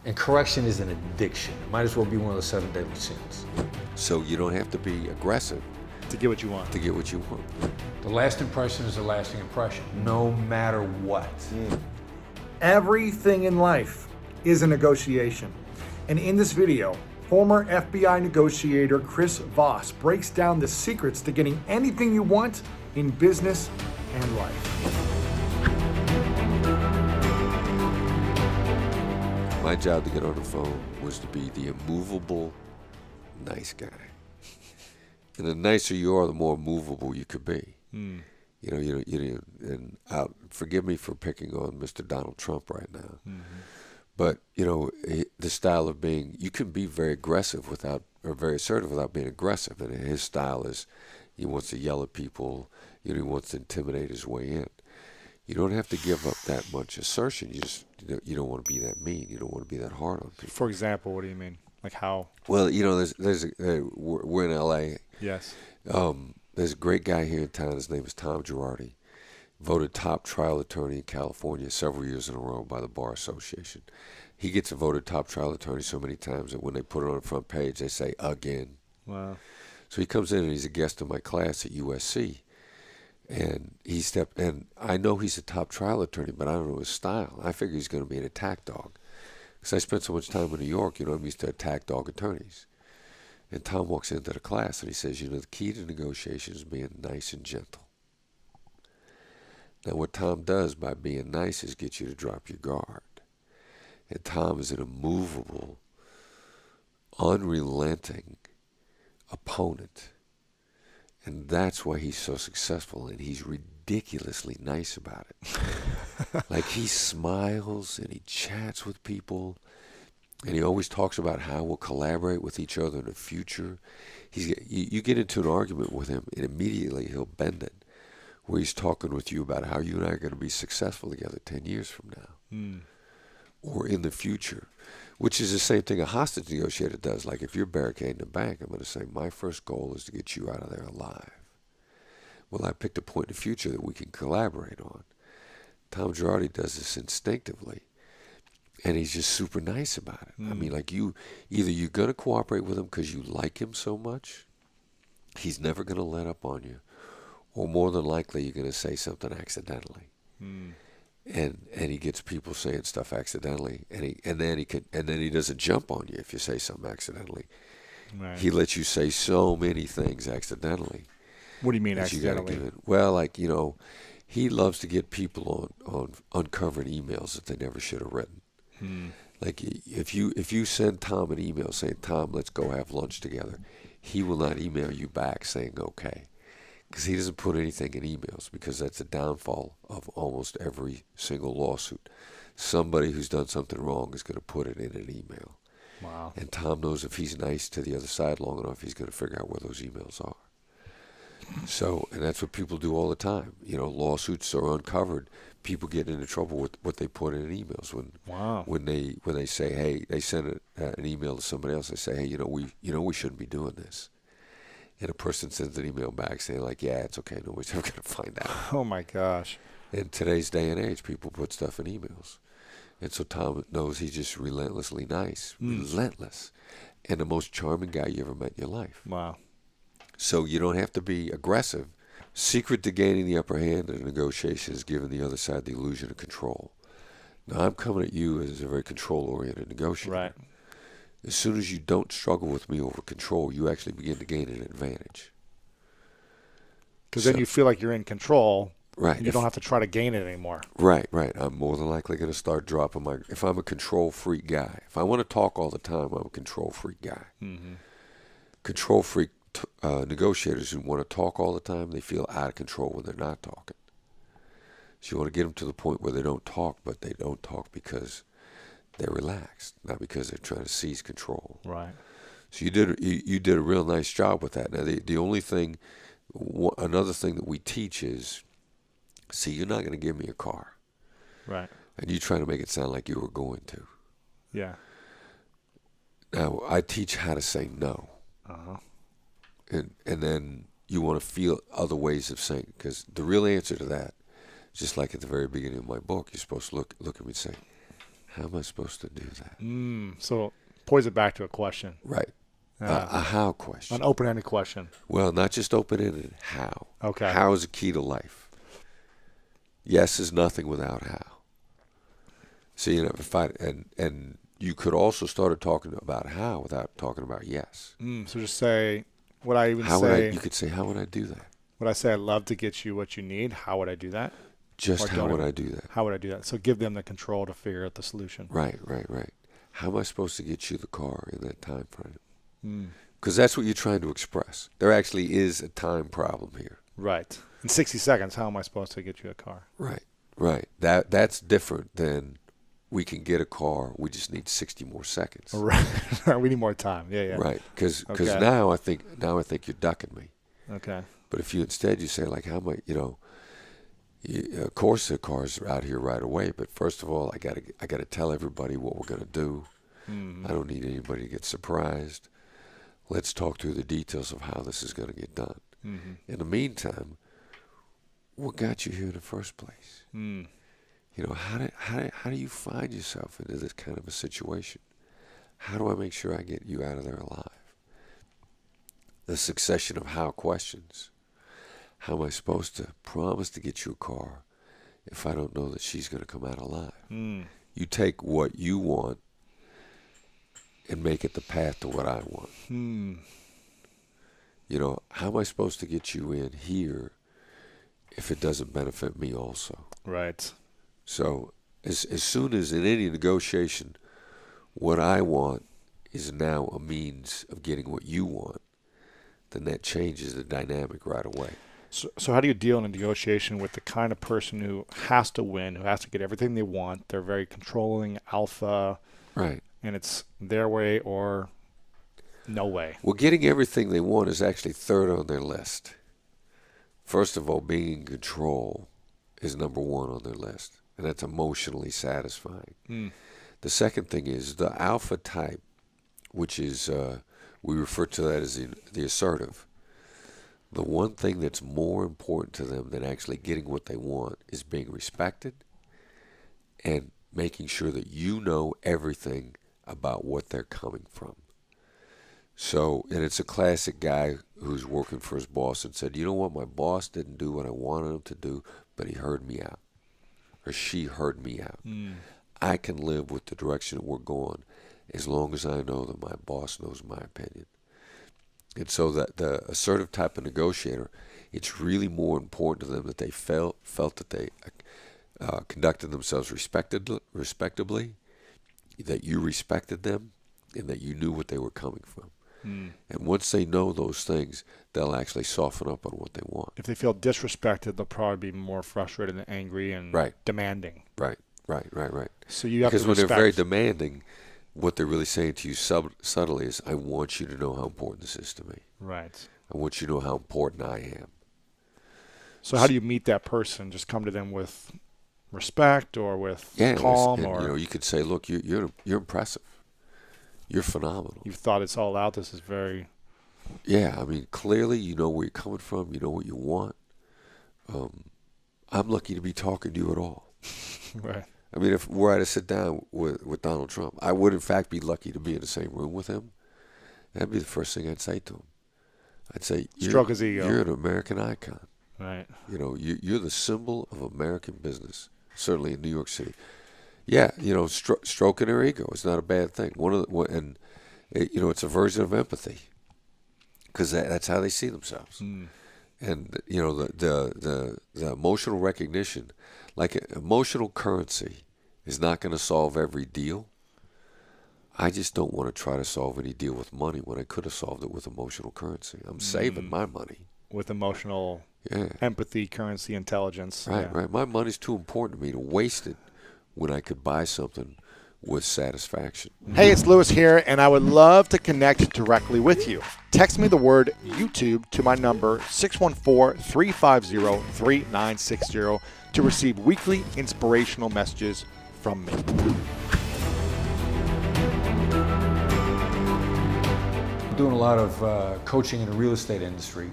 And correction is an addiction. It might as well be one of the 7 deadly sins. So you don't have to be aggressive To get what you want. to get what you want. The last impression is a lasting impression, no matter what. Everything in life is a negotiation. And in this video, former FBI negotiator Chris Voss breaks down the secrets to getting anything you want in business and life. My job to get on the phone was to be the immovable nice guy. And the nicer you are, the more movable you could be. Forgive me for picking on Mr. Donald Trump right now. But, the style of being, you can be very aggressive or very assertive without being aggressive. And his style is, he wants to yell at people, he wants to intimidate his way in. You don't have to give up that much assertion. You don't want to be that mean. You don't want to be that hard on people. For example, what do you mean? Like how? Well, we're in L.A. Yes. There's a great guy here in town. His name is Tom Girardi. Voted top trial attorney in California several years in a row by the Bar Association. He gets voted top trial attorney so many times that when they put it on the front page, they say, again. Wow. So he comes in and he's a guest in my class at USC. And and I know he's a top trial attorney, but I don't know his style. I figure he's going to be an attack dog. Because I spent so much time in New York, I'm used to attack dog attorneys. And Tom walks into the class and he says, the key to negotiation is being nice and gentle. Now, what Tom does by being nice is get you to drop your guard. And Tom is an immovable, unrelenting opponent. And that's why he's so successful, and he's ridiculously nice about it. Like, he smiles and he chats with people, and he always talks about how we'll collaborate with each other in the future. You get into an argument with him, and immediately he'll bend it, where he's talking with you about how you and I are going to be successful together 10 years from now, or in the future, which is the same thing a hostage negotiator does. Like, if you're barricading the bank, I'm going to say, my first goal is to get you out of there alive. Well, I picked a point in the future that we can collaborate on. Tom Girardi does this instinctively, and he's just super nice about it. I mean, like, either you're going to cooperate with him because you like him so much, he's never going to let up on you, or more than likely you're going to say something accidentally. And he gets people saying stuff accidentally, and then he doesn't jump on you if you say something accidentally. Right. He lets you say so many things accidentally. What do you mean that accidentally? You gotta give it. Well, like, he loves to get people on uncovered emails that they never should have written. Like, if you send Tom an email saying, Tom, let's go have lunch together, he will not email you back saying okay. Because he doesn't put anything in emails, because that's a downfall of almost every single lawsuit. Somebody who's done something wrong is going to put it in an email. Wow. And Tom knows if he's nice to the other side long enough, he's going to figure out where those emails are. So, and that's what people do all the time. Lawsuits are uncovered. People get into trouble with what they put in emails. When they say, hey, they send an email to somebody else, they say, hey, we shouldn't be doing this. And a person sends an email back saying, like, yeah, it's okay, nobody's ever going to find out. Oh, my gosh. In today's day and age, people put stuff in emails. And so Tom knows he's just relentlessly nice, relentless, and the most charming guy you ever met in your life. Wow. So you don't have to be aggressive. Secret to gaining the upper hand in a negotiation is giving the other side the illusion of control. Now, I'm coming at you as a very control-oriented negotiator. Right. As soon as you don't struggle with me over control, you actually begin to gain an advantage. Because then you feel like you're in control. Right. And you don't have to try to gain it anymore. Right. I'm more than likely going to start dropping if I'm a control freak guy. If I want to talk all the time, I'm a control freak guy. Control freak negotiators who want to talk all the time, they feel out of control when they're not talking. So you want to get them to the point where they don't talk, but they don't talk because they're relaxed, not because they're trying to seize control. Right. So you did a real nice job with that. Now, the only thing, another thing that we teach is, see, you're not going to give me a car. Right. And you try to make it sound like you were going to. Yeah. Now, I teach how to say no. Uh-huh. And then you want to feel other ways of saying, because the real answer to that, just like at the very beginning of my book, you're supposed to look at me and say, How am I supposed to do that? So poise it back to a question. Right. A how question. An open-ended question. Well, not just open-ended. How. Okay. How is a key to life. Yes is nothing without how. See, if and you could also start talking about how without talking about yes. So just say, would I even How say? would I, you could say, how would I do that? Would I say I'd love to get you what you need? How would I do that? Just Or how don't would I- I do that? How would I do that? So give them the control to figure out the solution. Right. How am I supposed to get you the car in that time frame? Because that's what you're trying to express. There actually is a time problem here. Right. In 60 seconds, how am I supposed to get you a car? Right. That's different than we can get a car. We just need 60 more seconds. Right. We need more time. Yeah. Right. Because Okay. now I think you're ducking me. Okay. But if you say like, how am I, of course the car's out here right away. But first of all, I gotta tell everybody what we're gonna do. I don't need anybody to get surprised. Let's talk through the details of how this is gonna get done. In the meantime, what got you here in the first place? How do you find yourself into this kind of a situation? How do I make sure I get you out of there alive? The succession of how questions. How am I supposed to promise to get you a car if I don't know that she's going to come out alive? You take what you want and make it the path to what I want. How am I supposed to get you in here if it doesn't benefit me also? Right. So as soon as in any negotiation, what I want is now a means of getting what you want, then that changes the dynamic right away. So how do you deal in a negotiation with the kind of person who has to win, who has to get everything they want? They're very controlling, alpha. Right. And it's their way or no way. Well, getting everything they want is actually third on their list. First of all, being in control is number one on their list, and that's emotionally satisfying. The second thing is the alpha type, which is, we refer to that as the assertive. The one thing that's more important to them than actually getting what they want is being respected and making sure that you know everything about what they're coming from. So, and it's a classic guy who's working for his boss and said, you know what, my boss didn't do what I wanted him to do, but he heard me out, or she heard me out. I can live with the direction that we're going as long as I know that my boss knows my opinion. And so that the assertive type of negotiator, it's really more important to them that they felt that they conducted themselves respectably, that you respected them, and that you knew what they were coming from. And once they know those things, they'll actually soften up on what they want. If they feel disrespected, they'll probably be more frustrated and angry and demanding. Right. So you have because to when respect. they're very demanding, what they're really saying to you subtly is, I want you to know how important this is to me. Right. I want you to know how important I am. So how do you meet that person? Just come to them with respect or with calm? Or you could say, look, you're impressive. You're phenomenal. You've thought it's all out. This is very... Yeah, I mean, clearly you know where you're coming from. You know what you want. I'm lucky to be talking to you at all. Right. I mean, if were I to sit down with Donald Trump, I would in fact be lucky to be in the same room with him. That'd be the first thing I'd say to him. I'd say, stroke his ego. You're an American icon. Right. You're the symbol of American business, certainly in New York City. Yeah, stroking their ego is not a bad thing. It's a version of empathy, because that's how they see themselves. And the emotional recognition, like emotional currency, is not going to solve every deal. I just don't want to try to solve any deal with money when I could have solved it with emotional currency. I'm saving my money with emotional empathy, currency, intelligence. Right. My money's too important to me to waste it when I could buy something with satisfaction. Hey, it's Lewis here, and I would love to connect directly with you. Text me the word YouTube to my number 614-350-3960 to receive weekly inspirational messages from me. I'm doing a lot of coaching in the real estate industry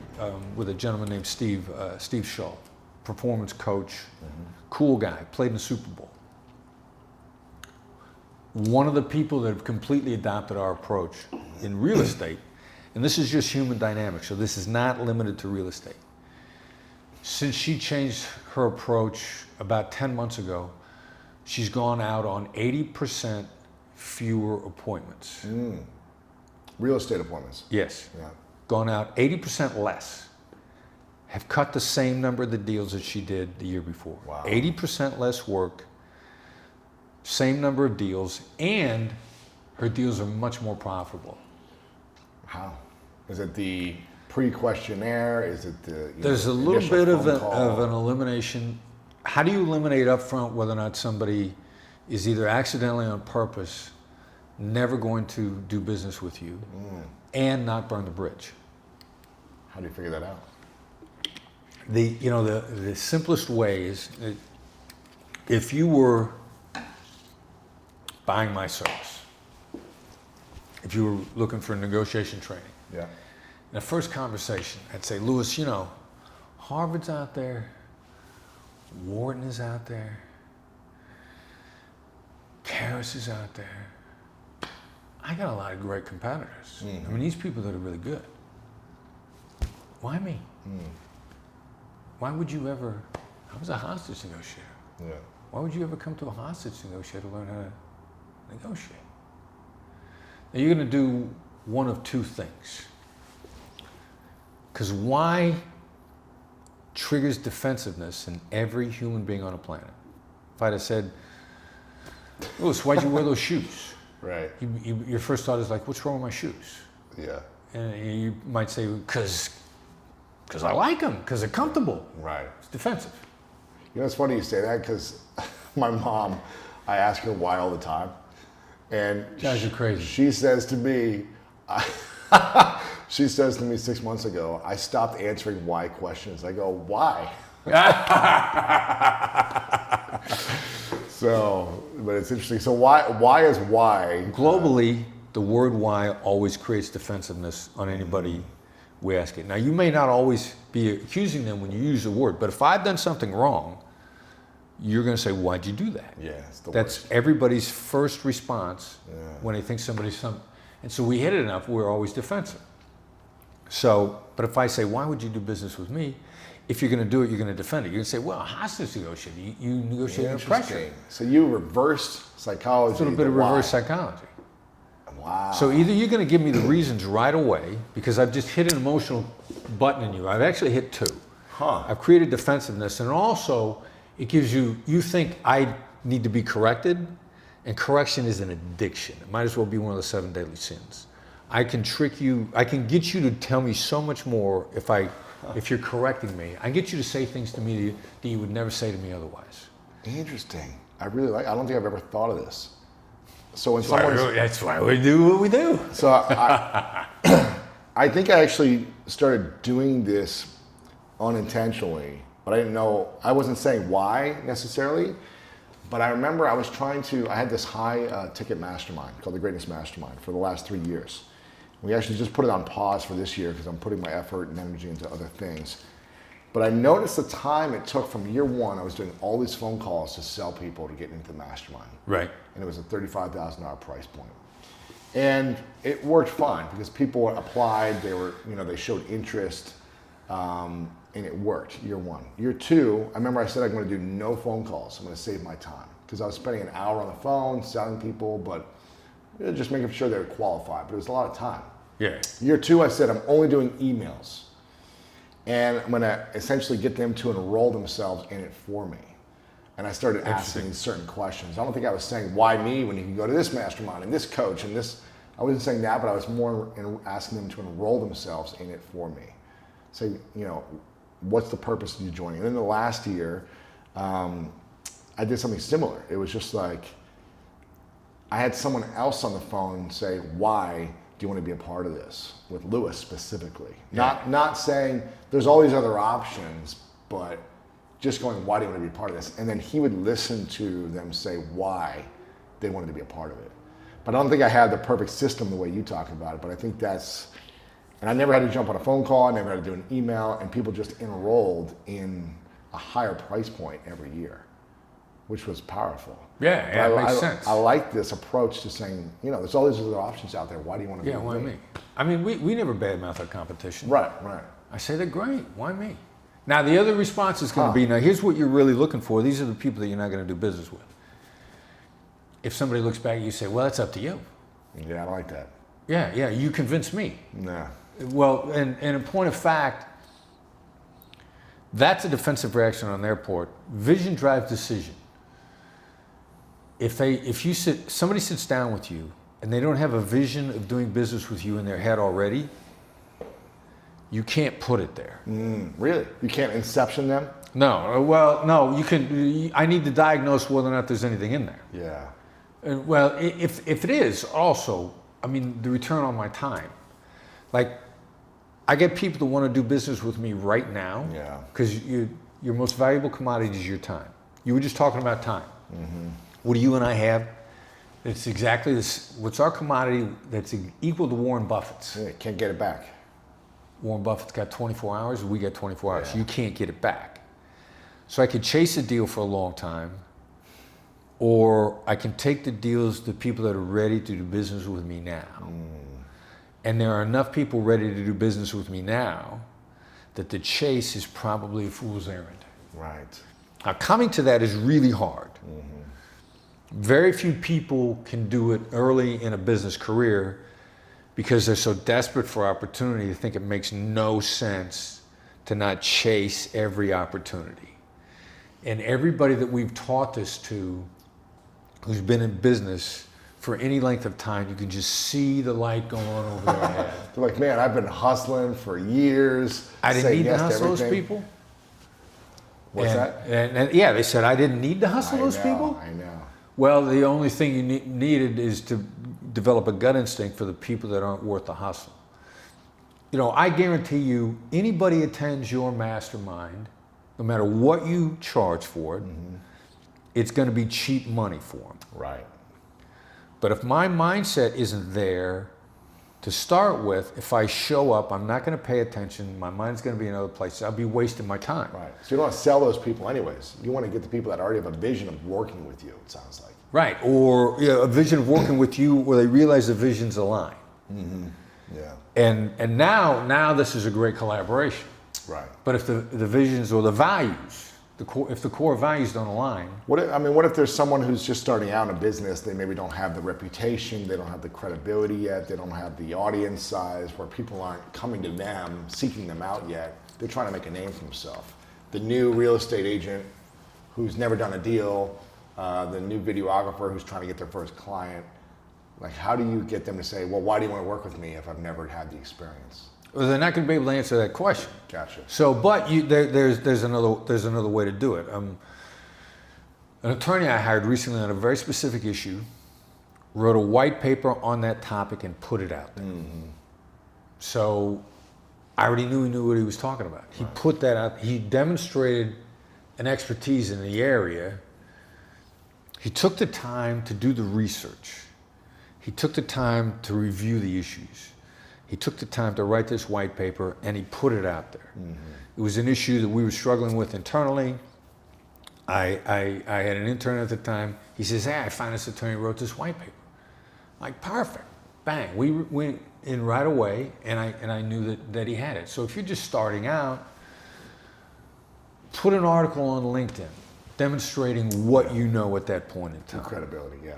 with a gentleman named Steve Shaw, performance coach, cool guy, played in the Super Bowl. one of the people that have completely adopted our approach in real estate, and this is just human dynamics, so this is not limited to real estate. Since she changed her approach about 10 months ago, she's gone out on 80% fewer appointments. Real estate appointments. Yes. Yeah. Gone out 80% less. Have cut the same number of the deals that she did the year before. Wow. 80% less work, same number of deals, and her deals are much more profitable. How? Is it the pre-questionnaire? Is it the There's a little initial bit of phone call? an elimination. How do you eliminate up front whether or not somebody is either accidentally on purpose never going to do business with you and not burn the bridge? How do you figure that out? The simplest way is if you were buying my service, if you were looking for negotiation training, Yeah. in the first conversation, I'd say, Lewis, Harvard's out there, Wharton is out there, Karis is out there. I got a lot of great competitors. I mean, these people that are really good. Why me? Why would you ever? I was a hostage negotiator. Yeah. Why would you ever come to a hostage negotiator to learn how to negotiate? Now you're going to do one of two things. Because why triggers defensiveness in every human being on the planet? If I'd have said, Lewis, why'd you wear those shoes? Right. Your first thought is like, what's wrong with my shoes? Yeah. And you might say, because I like them, because they're comfortable. Right. It's defensive. You know, it's funny you say that because my mom, I ask her why all the time. And Guys are crazy. She says to me, she says to me 6 months ago, I stopped answering why questions. I go, why? So, but it's interesting. So why is why? Globally, the word why always creates defensiveness on anybody we ask it. Now, you may not always be accusing them when you use the word, but if I've done something wrong, you're going to say, why'd you do that? Yeah, it's the That's worst. everybody's first response when they think somebody's something. And so we hit it enough, we're always defensive. So, but if I say, why would you do business with me? If you're going to do it, you're going to defend it. You're going to say, well, hostage negotiating. You negotiate under pressure. Interesting. So you reversed psychology. It's a little bit of reverse psychology. Wow. So either you're going to give me the reasons right away, because I've just hit an emotional button in you. I've actually hit two. I've created defensiveness, and also it gives you think I need to be corrected, and correction is an addiction. It might as well be one of the 7 deadly sins. I can trick you. I can get you to tell me so much more if you're correcting me. I can get you to say things to me that you would never say to me otherwise. Interesting. I don't think I've ever thought of this. So when That's why we do what we do. So I think I actually started doing this unintentionally, but I didn't know, I wasn't saying why necessarily, but I remember I had this high ticket mastermind called the Greatness Mastermind for the last 3 years. We actually just put it on pause for this year because I'm putting my effort and energy into other things. But I noticed the time it took from year one. I was doing all these phone calls to sell people to get into the mastermind. Right. And it was a $35,000 price point. And it worked fine because people applied, they showed interest, and it worked year one. Year two, I remember I said I'm going to do no phone calls. I'm going to save my time because I was spending an hour on the phone selling people, but just making sure they were qualified. But it was a lot of time. Yeah. Year two, I said I'm only doing emails. And I'm going to essentially get them to enroll themselves in it for me. And I started asking certain questions. I don't think I was saying, why me when you can go to this mastermind and this coach and this. I wasn't saying that, but I was more asking them to enroll themselves in it for me. Say, what's the purpose of you joining? And then the last year, I did something similar. It was just like, I had someone else on the phone say, why do you want to be a part of this? With Lewis specifically. Yeah. Not saying there's all these other options, but just going, why do you want to be a part of this? And then he would listen to them say why they wanted to be a part of it. But I don't think I had the perfect system the way you talk about it, but I think and I never had to jump on a phone call, I never had to do an email, and people just enrolled in a higher price point every year. which was powerful. Yeah, But it makes sense. I like this approach to saying, you know, there's all these other options out there. Why do you want to Yeah, be why with me? I mean, we never badmouth our competition. Right. I say they're great. Why me? Now, the other response is going to be, now here's what you're really looking for. These are the people that you're not going to do business with. If somebody looks back, you say, well, that's up to you. Yeah, I like that. Yeah, you convinced me. Nah. Well, and in point of fact, that's a defensive reaction on their part. Vision drives decision. If somebody sits down with you and they don't have a vision of doing business with you in their head already, you can't put it there. Really? You can't inception them? No. Well, no. You can. I need to diagnose whether or not there's anything in there. Yeah. Well, if it is, also, I mean, the return on my time. Like, I get people that want to do business with me right now. Yeah. Because your most valuable commodity is your time. You were just talking about time. What do you and I have? It's exactly this. What's our commodity that's equal to Warren Buffett's? Yeah, can't get it back. Warren Buffett's got 24 hours, we got 24 hours. Yeah. You can't get it back. So I could chase a deal for a long time, or I can take the deals to people that are ready to do business with me now. And there are enough people ready to do business with me now that the chase is probably a fool's errand. Right. Now, coming to that is really hard. Very few people can do it early in a business career because they're so desperate for opportunity. They think it makes no sense to not chase every opportunity. And everybody that we've taught this to, who's been in business for any length of time, you can just see the light going on over their head. They're like, man, I've been hustling for years. I didn't saying need to yes hustle those everything." people. What's And- that? And yeah, they said I didn't need to hustle those people. I know. Well, the only thing you needed is to develop a gut instinct for the people that aren't worth the hustle. You know, I guarantee you, anybody attends your mastermind, no matter what you charge for it, it's going to be cheap money for them. Right. But if my mindset isn't there to start with, if I show up, I'm not going to pay attention. My mind's going to be in other places. I'll be wasting my time. Right. So you don't want to sell those people anyways. You want to get the people that already have a vision of working with you, it sounds like. Right. Or a vision of working with you where they realize the visions align. Yeah. And now this is a great collaboration. Right. But if the visions or the values, if the core values don't align, What if there's someone who's just starting out in a business, they maybe don't have the reputation, they don't have the credibility yet, they don't have the audience size where people aren't coming to them, seeking them out yet. They're trying to make a name for themselves. The new real estate agent who's never done a deal, the new videographer who's trying to get their first client. Like, how do you get them to say, well, why do you want to work with me if I've never had the experience? well, they're not going to be able to answer that question. Gotcha. So, but there's another way to do it. An attorney I hired recently on a very specific issue wrote a white paper on that topic and put it out there. So I already knew he knew what he was talking about. He put that out. He demonstrated an expertise in the area. He took the time to do the research. He took the time to review the issues. He took the time to write this white paper, and he put it out there. It was an issue that we were struggling with internally. I had an intern at the time. He says, hey, I find this attorney wrote this white paper. I'm like, perfect, bang. We went in right away, and I knew that he had it. So if you're just starting out, put an article on LinkedIn demonstrating what you know at that point in time. Credibility, yeah.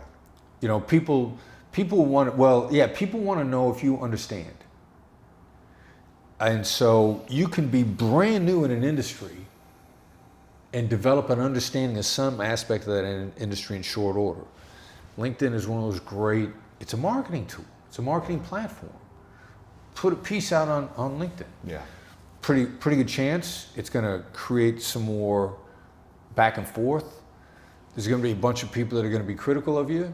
You know, people want to know if you understand. And so you can be brand new in an industry and develop an understanding of some aspect of that industry in short order. LinkedIn is one of those great, it's a marketing tool. It's a marketing platform. Put a piece out on LinkedIn. Yeah. Pretty good chance it's going to create some more back and forth. There's going to be a bunch of people that are going to be critical of you.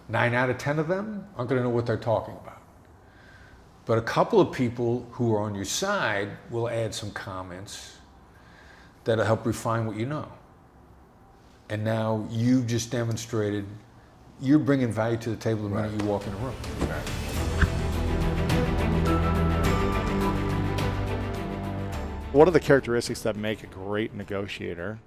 9 out of 10 of them aren't going to know what they're talking about. But a couple of people who are on your side will add some comments that'll help refine what you know. And now you've just demonstrated you're bringing value to the table the minute you walk in the room. What are the characteristics that make a great negotiator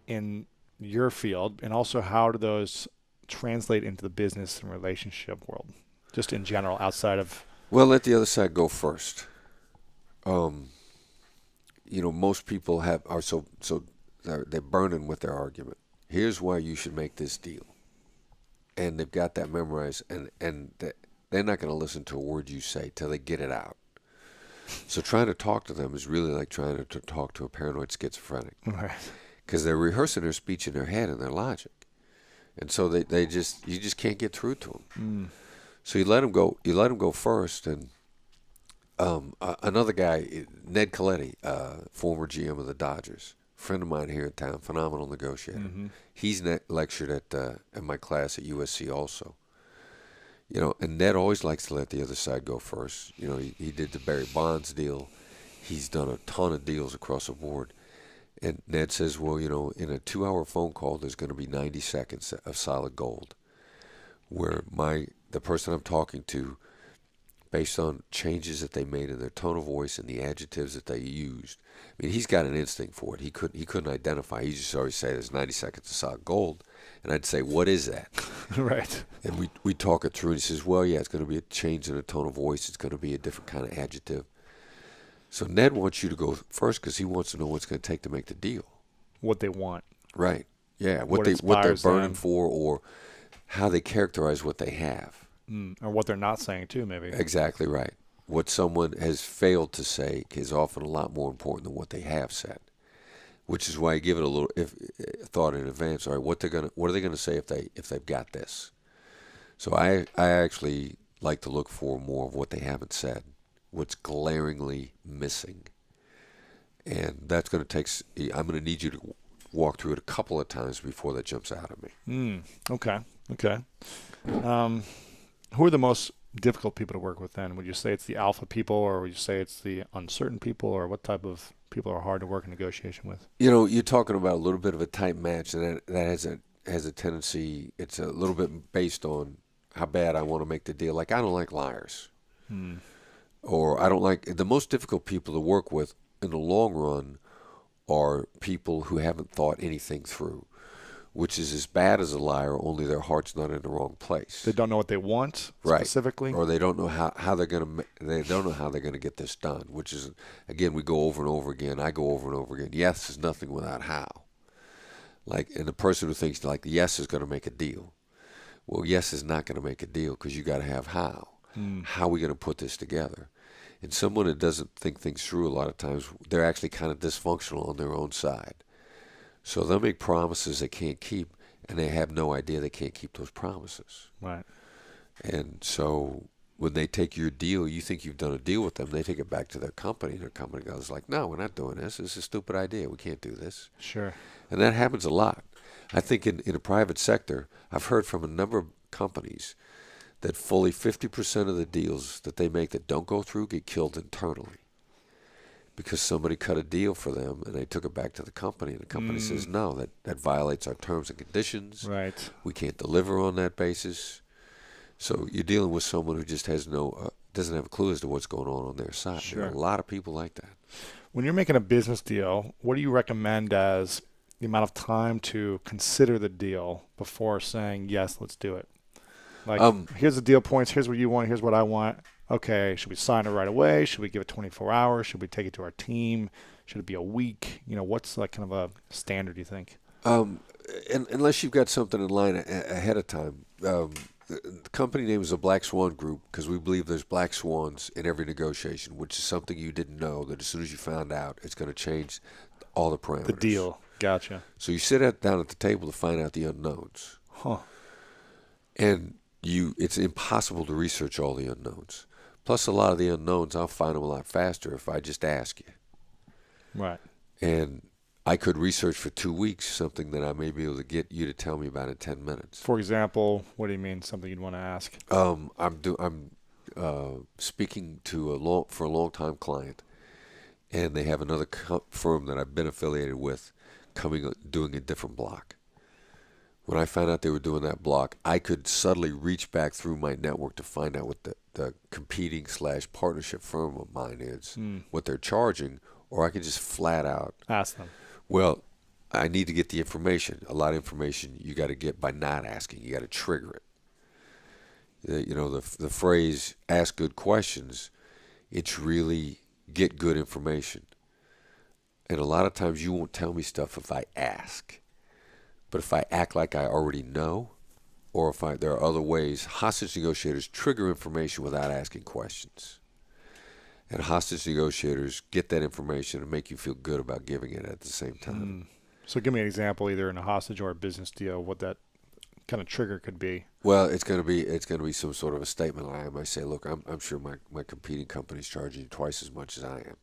in your field, and also how do those translate into the business and relationship world, just in general, outside of? Well, let the other side go first. Most people they're burning with their argument. Here's why you should make this deal, and they've got that memorized, and they're not going to listen to a word you say till they get it out. So trying to talk to them is really like trying to talk to a paranoid schizophrenic, Right. because they're rehearsing their speech in their head and their logic, and so you just can't get through to them. So you let them go. You let them go first, and another guy, Ned Colletti, former GM of the Dodgers, friend of mine here in town, phenomenal negotiator. Mm-hmm. He's lectured at my class at USC also. And Ned always likes to let the other side go first. He did the Barry Bonds deal. He's done a ton of deals across the board. And Ned says, well, in a 2-hour phone call, there's going to be 90 seconds of solid gold, where the person I'm talking to, based on changes that they made in their tone of voice and the adjectives that they used. I mean, he's got an instinct for it. He couldn't identify. He just always say there's 90 seconds of solid gold. And I'd say, what is that? Right. And we talk it through, and he says, well, yeah, it's going to be a change in the tone of voice. It's going to be a different kind of adjective. So Ned wants you to go first because he wants to know what's going to take to make the deal. What they want. Right. Yeah. What they're inspires burning them. for, or how they characterize what they have. Or what they're not saying too, maybe. Exactly right. What someone has failed to say is often a lot more important than what they have said, which is why I give it a little thought in advance. All right, what are they gonna say if they've got this? So I actually like to look for more of what they haven't said, what's glaringly missing, and that's going to take. I'm going to need you to walk through it a couple of times before that jumps out at me. Okay. Who are the most difficult people to work with then? Would you say it's the alpha people, or would you say it's the uncertain people, or what type of people are hard to work in negotiation with? You're talking about a little bit of a tight match, and that has a tendency. It's a little bit based on how bad I want to make the deal. Like, I don't like liars, or I don't like the most difficult people to work with in the long run are people who haven't thought anything through, which is as bad as a liar, only their heart's not in the wrong place. They don't know what they want specifically, or they don't know how they're gonna get this done. Which is, again, we go over and over again. I go over and over again. Yes is nothing without how. And the person who thinks like yes is going to make a deal. Well, yes is not going to make a deal because you got to have how. How are we going to put this together? And someone that doesn't think things through, a lot of times they're actually kind of dysfunctional on their own side. So they'll make promises they can't keep, and they have no idea they can't keep those promises. right? And so when they take your deal, you think you've done a deal with them, they take it back to their company, and their company goes like, no, we're not doing this. This is a stupid idea. We can't do this. Sure. And that happens a lot. I think in the private sector, I've heard from a number of companies that fully 50% of the deals that they make that don't go through get killed internally. Because somebody cut a deal for them and they took it back to the company, and the company says, no, that violates our terms and conditions. Right. We can't deliver on that basis. So you're dealing with someone who just has doesn't have a clue as to what's going on their side. Sure. There are a lot of people like that. When you're making a business deal, what do you recommend as the amount of time to consider the deal before saying, yes, let's do it? Like, here's the deal points. Here's what you want. Here's what I want. Okay, should we sign it right away? Should we give it 24 hours? Should we take it to our team? Should it be a week? What's like kind of a standard, you think? Unless you've got something in line ahead of time. The company name is the Black Swan Group because we believe there's black swans in every negotiation, which is something you didn't know, that as soon as you found out, it's going to change all the parameters. The deal. Gotcha. So you sit down at the table to find out the unknowns. Huh. And it's impossible to research all the unknowns. Plus, a lot of the unknowns, I'll find them a lot faster if I just ask you. Right. And I could research for 2 weeks something that I may be able to get you to tell me about in 10 minutes. For example, what do you mean? Something you'd want to ask? I'm speaking to for a long-time client, and they have another firm that I've been affiliated with doing a different block. When I found out they were doing that block, I could subtly reach back through my network to find out what the competing / partnership firm of mine is, what they're charging, or I could just flat out Ask them. Well, I need to get the information. A lot of information you got to get by not asking. You got to trigger it. The phrase "ask good questions," it's really get good information. And a lot of times you won't tell me stuff if I ask. But if I act like I already know, or if there are other ways, hostage negotiators trigger information without asking questions. And hostage negotiators get that information and make you feel good about giving it at the same time. So give me an example, either in a hostage or a business deal, what that kind of trigger could be. Well, it's going to be some sort of a statement. I might say, look, I'm sure my competing company's charging you twice as much as I am.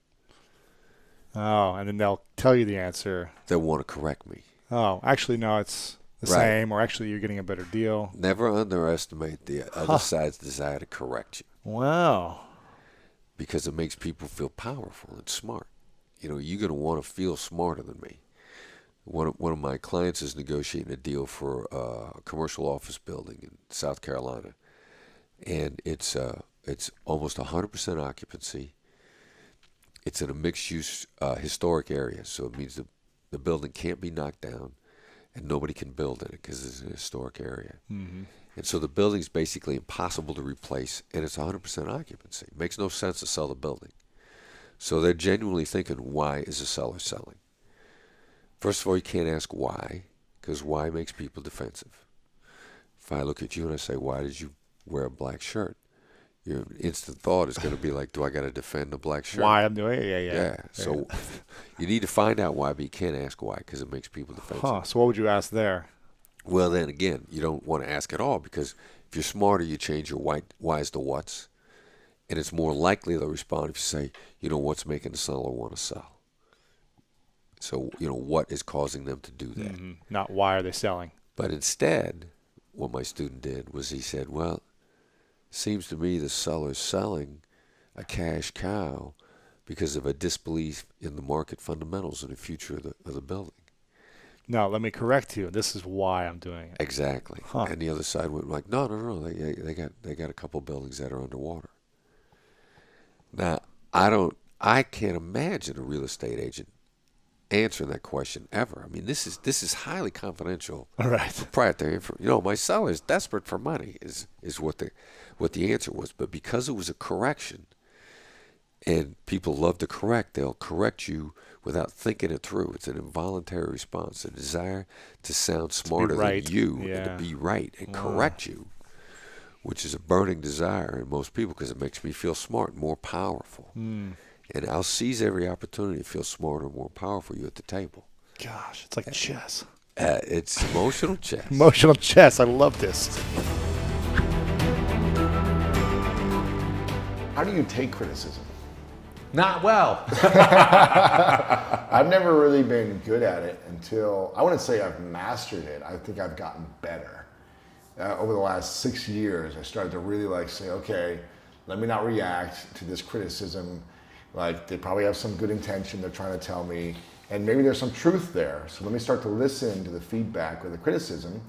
Oh, and then they'll tell you the answer. They'll want to correct me. Oh, actually, no, it's the same, or actually you're getting a better deal. Never underestimate the other side's desire to correct you. Wow. Because it makes people feel powerful and smart. You're going to want to feel smarter than me. One of my clients is negotiating a deal for a commercial office building in South Carolina, and it's almost 100% occupancy. It's in a mixed-use historic area, so it means the building can't be knocked down, and nobody can build in it because it's an historic area. Mm-hmm. And so the building's basically impossible to replace, and it's 100% occupancy. It makes no sense to sell the building. So they're genuinely thinking, why is the seller selling? First of all, you can't ask why, because why makes people defensive. If I look at you and I say, why did you wear a black shirt? Your instant thought is going to be like, do I got to defend the black shirt? Why I'm doing it? Yeah. So you need to find out why, but you can't ask why because it makes people defensive. So what would you ask there? Well, then again, you don't want to ask at all because if you're smarter, you change your whys to whats. And it's more likely they'll respond if you say, what's making the seller want to sell? So, what is causing them to do that? Mm-hmm. Not why are they selling? But instead, what my student did was he said, well, seems to me the seller's selling a cash cow because of a disbelief in the market fundamentals and the future of the building. No, let me correct you. This is why I'm doing it. Exactly. And the other side went like, no. They got a couple buildings that are underwater. Now, I can't imagine a real estate agent answering that question ever. I mean, this is highly confidential. All right. Proprietary information. My seller is desperate for money is what the answer was. But because it was a correction, and people love to correct, they'll correct you without thinking it through. It's an involuntary response, a desire to sound smarter than you and to be right and correct you, which is a burning desire in most people because it makes me feel smart, more powerful. And I'll seize every opportunity to feel smarter and more powerful you at the table. Gosh, it's like chess. It's emotional chess. Emotional chess. I love this. How do you take criticism? Not well. I've never really been good at it until, I wouldn't say I've mastered it. I think I've gotten better. Over the last 6 years, I started to really say, okay, let me not react to this criticism. They probably have some good intention they're trying to tell me, and maybe there's some truth there. So let me start to listen to the feedback or the criticism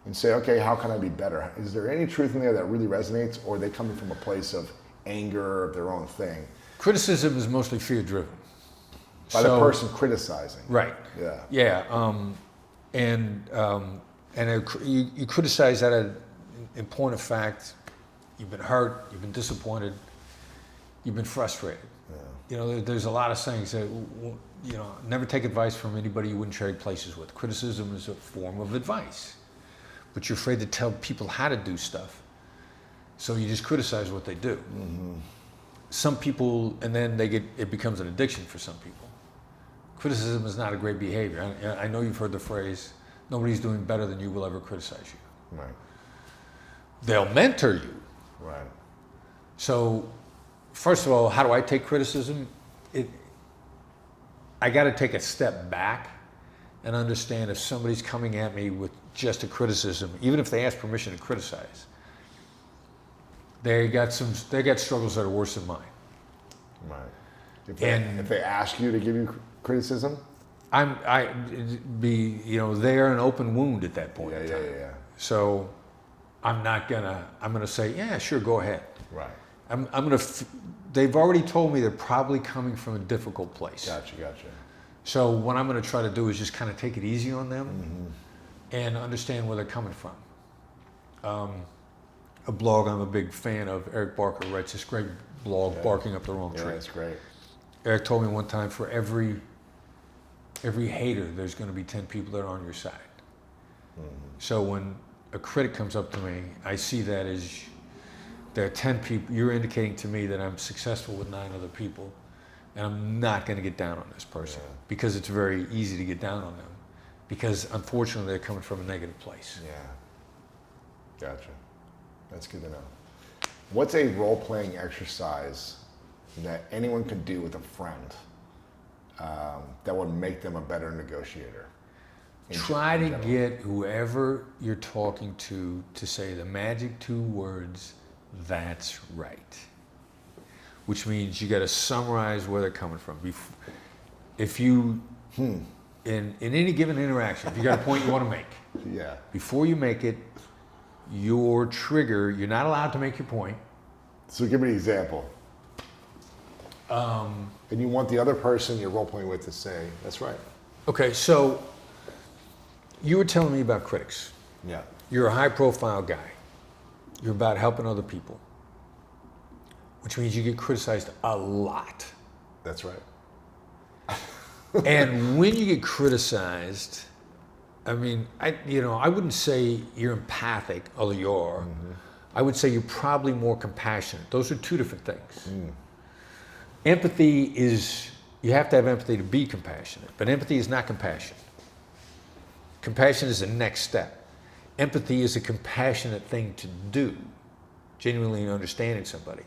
and say, okay, how can I be better? Is there any truth in there that really resonates, or are they coming from a place of anger of their own thing? Criticism is mostly fear-driven. By the person criticizing. Right. Yeah. Yeah. You criticize that in point of fact, you've been hurt, you've been disappointed, you've been frustrated. Yeah. There's a lot of sayings that, never take advice from anybody you wouldn't trade places with. Criticism is a form of advice, but you're afraid to tell people how to do stuff. So you just criticize what they do. Mm-hmm. Some people, and then it becomes an addiction for some people. Criticism is not a great behavior. I know you've heard the phrase, nobody's doing better than you will ever criticize you. Right. They'll mentor you. Right. So, first of all, how do I take criticism? I got to take a step back and understand if somebody's coming at me with just a criticism, even if they ask permission to criticize, they got struggles that are worse than mine. Right. If they ask you to give you criticism, they're an open wound at that point in time. Yeah. So I'm gonna say, yeah, sure, go ahead. Right. They've already told me they're probably coming from a difficult place. Gotcha. So what I'm going to try to do is just kind of take it easy on them and understand where they're coming from. A blog I'm a big fan of, Eric Barker writes this great blog, Barking Up the Wrong Tree. Yeah, that's great. Eric told me one time, for every hater, there's going to be 10 people that are on your side. So when a critic comes up to me, I see that as there are 10 people. You're indicating to me that I'm successful with 9 other people, and I'm not going to get down on this person because it's very easy to get down on them because unfortunately they're coming from a negative place. Yeah. Gotcha. That's good to know. What's a role-playing exercise that anyone could do with a friend that would make them a better negotiator? Try to get whoever you're talking to say the magic 2 words, "That's right." Which means you got to summarize where they're coming from. If you, in any given interaction, if you got a point you want to make, before you make it, your trigger, you're not allowed to make your point. So give me an example. And you want the other person you're role-playing with to say, "That's right." Okay, so you were telling me about critics. Yeah. You're a high-profile guy. You're about helping other people, which means you get criticized a lot. That's right. And when you get criticized, I mean, I wouldn't say you're empathic, although you are. I would say you're probably more compassionate. Those are 2 different things. Empathy is, you have to have empathy to be compassionate, but empathy is not compassion. Compassion is the next step. Empathy is a compassionate thing to do, genuinely understanding somebody.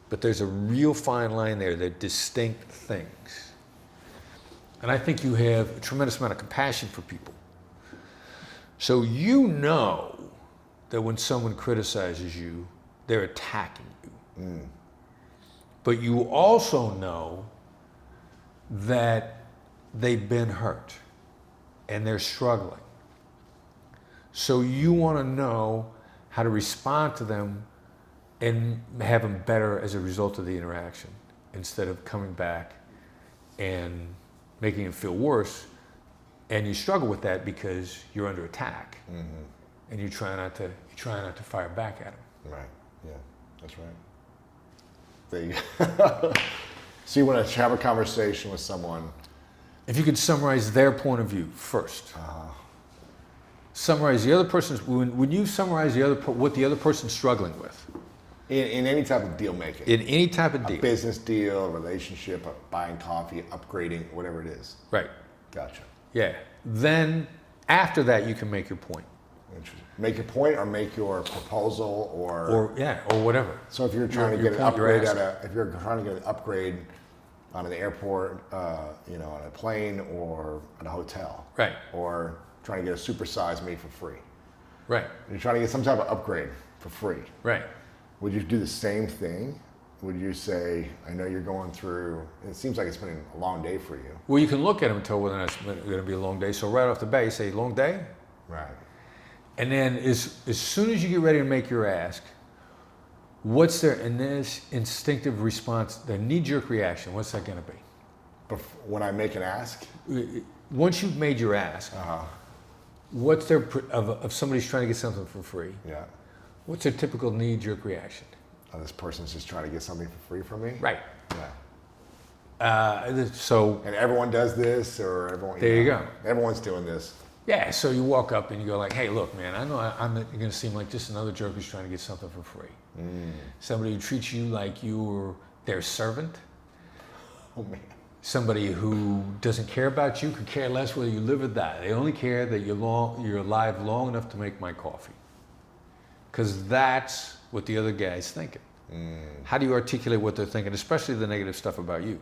But there's a real fine line there. They're distinct things. And I think you have a tremendous amount of compassion for people. So you know that when someone criticizes you, they're attacking you. But you also know that they've been hurt and they're struggling. So you want to know how to respond to them and have them better as a result of the interaction, instead of coming back and making them feel worse. And you struggle with that because you're under attack, and you try not to fire back at them. Right. Yeah. That's right. There you go. So you want to have a conversation with someone. If you could summarize their point of view first. Summarize the other person's. When you summarize what the other person's struggling with. In any type of deal making. In any type of deal. A business deal, a relationship, buying coffee, upgrading, whatever it is. Right. Gotcha. Yeah. Then after that, you can make your point. Interesting. Make your point or make your proposal or whatever. So if you're trying to get an upgrade if you're trying to get an upgrade on an airport, on a plane or at a hotel. Right. Or trying to get a supersize me for free. Right. You're trying to get some type of upgrade for free. Right. Would you do the same thing? Would you say, I know you're going through, it seems like it's been a long day for you. Well, you can look at them and tell whether or not it's going to be a long day. So right off the bat, you say, long day? Right. And then as soon as you get ready to make your ask, what's their instinctive response, their knee-jerk reaction? What's that going to be? When I make an ask? Once you've made your ask, what's their, of somebody's trying to get something for free? Yeah. What's their typical knee-jerk reaction? Oh, this person's just trying to get something for free from me? Right. Yeah. And everyone does this, or everyone. There you go. Everyone's doing this. Yeah. So you walk up and you go like, "Hey, look, man. I know I'm going to seem like just another jerk who's trying to get something for free. Somebody who treats you like you're their servant. Oh man. Somebody who doesn't care about you, could care less whether you live or die. They only care that you're alive long enough to make my coffee. Because that's what the other guy's thinking. How do you articulate what they're thinking, especially the negative stuff about you?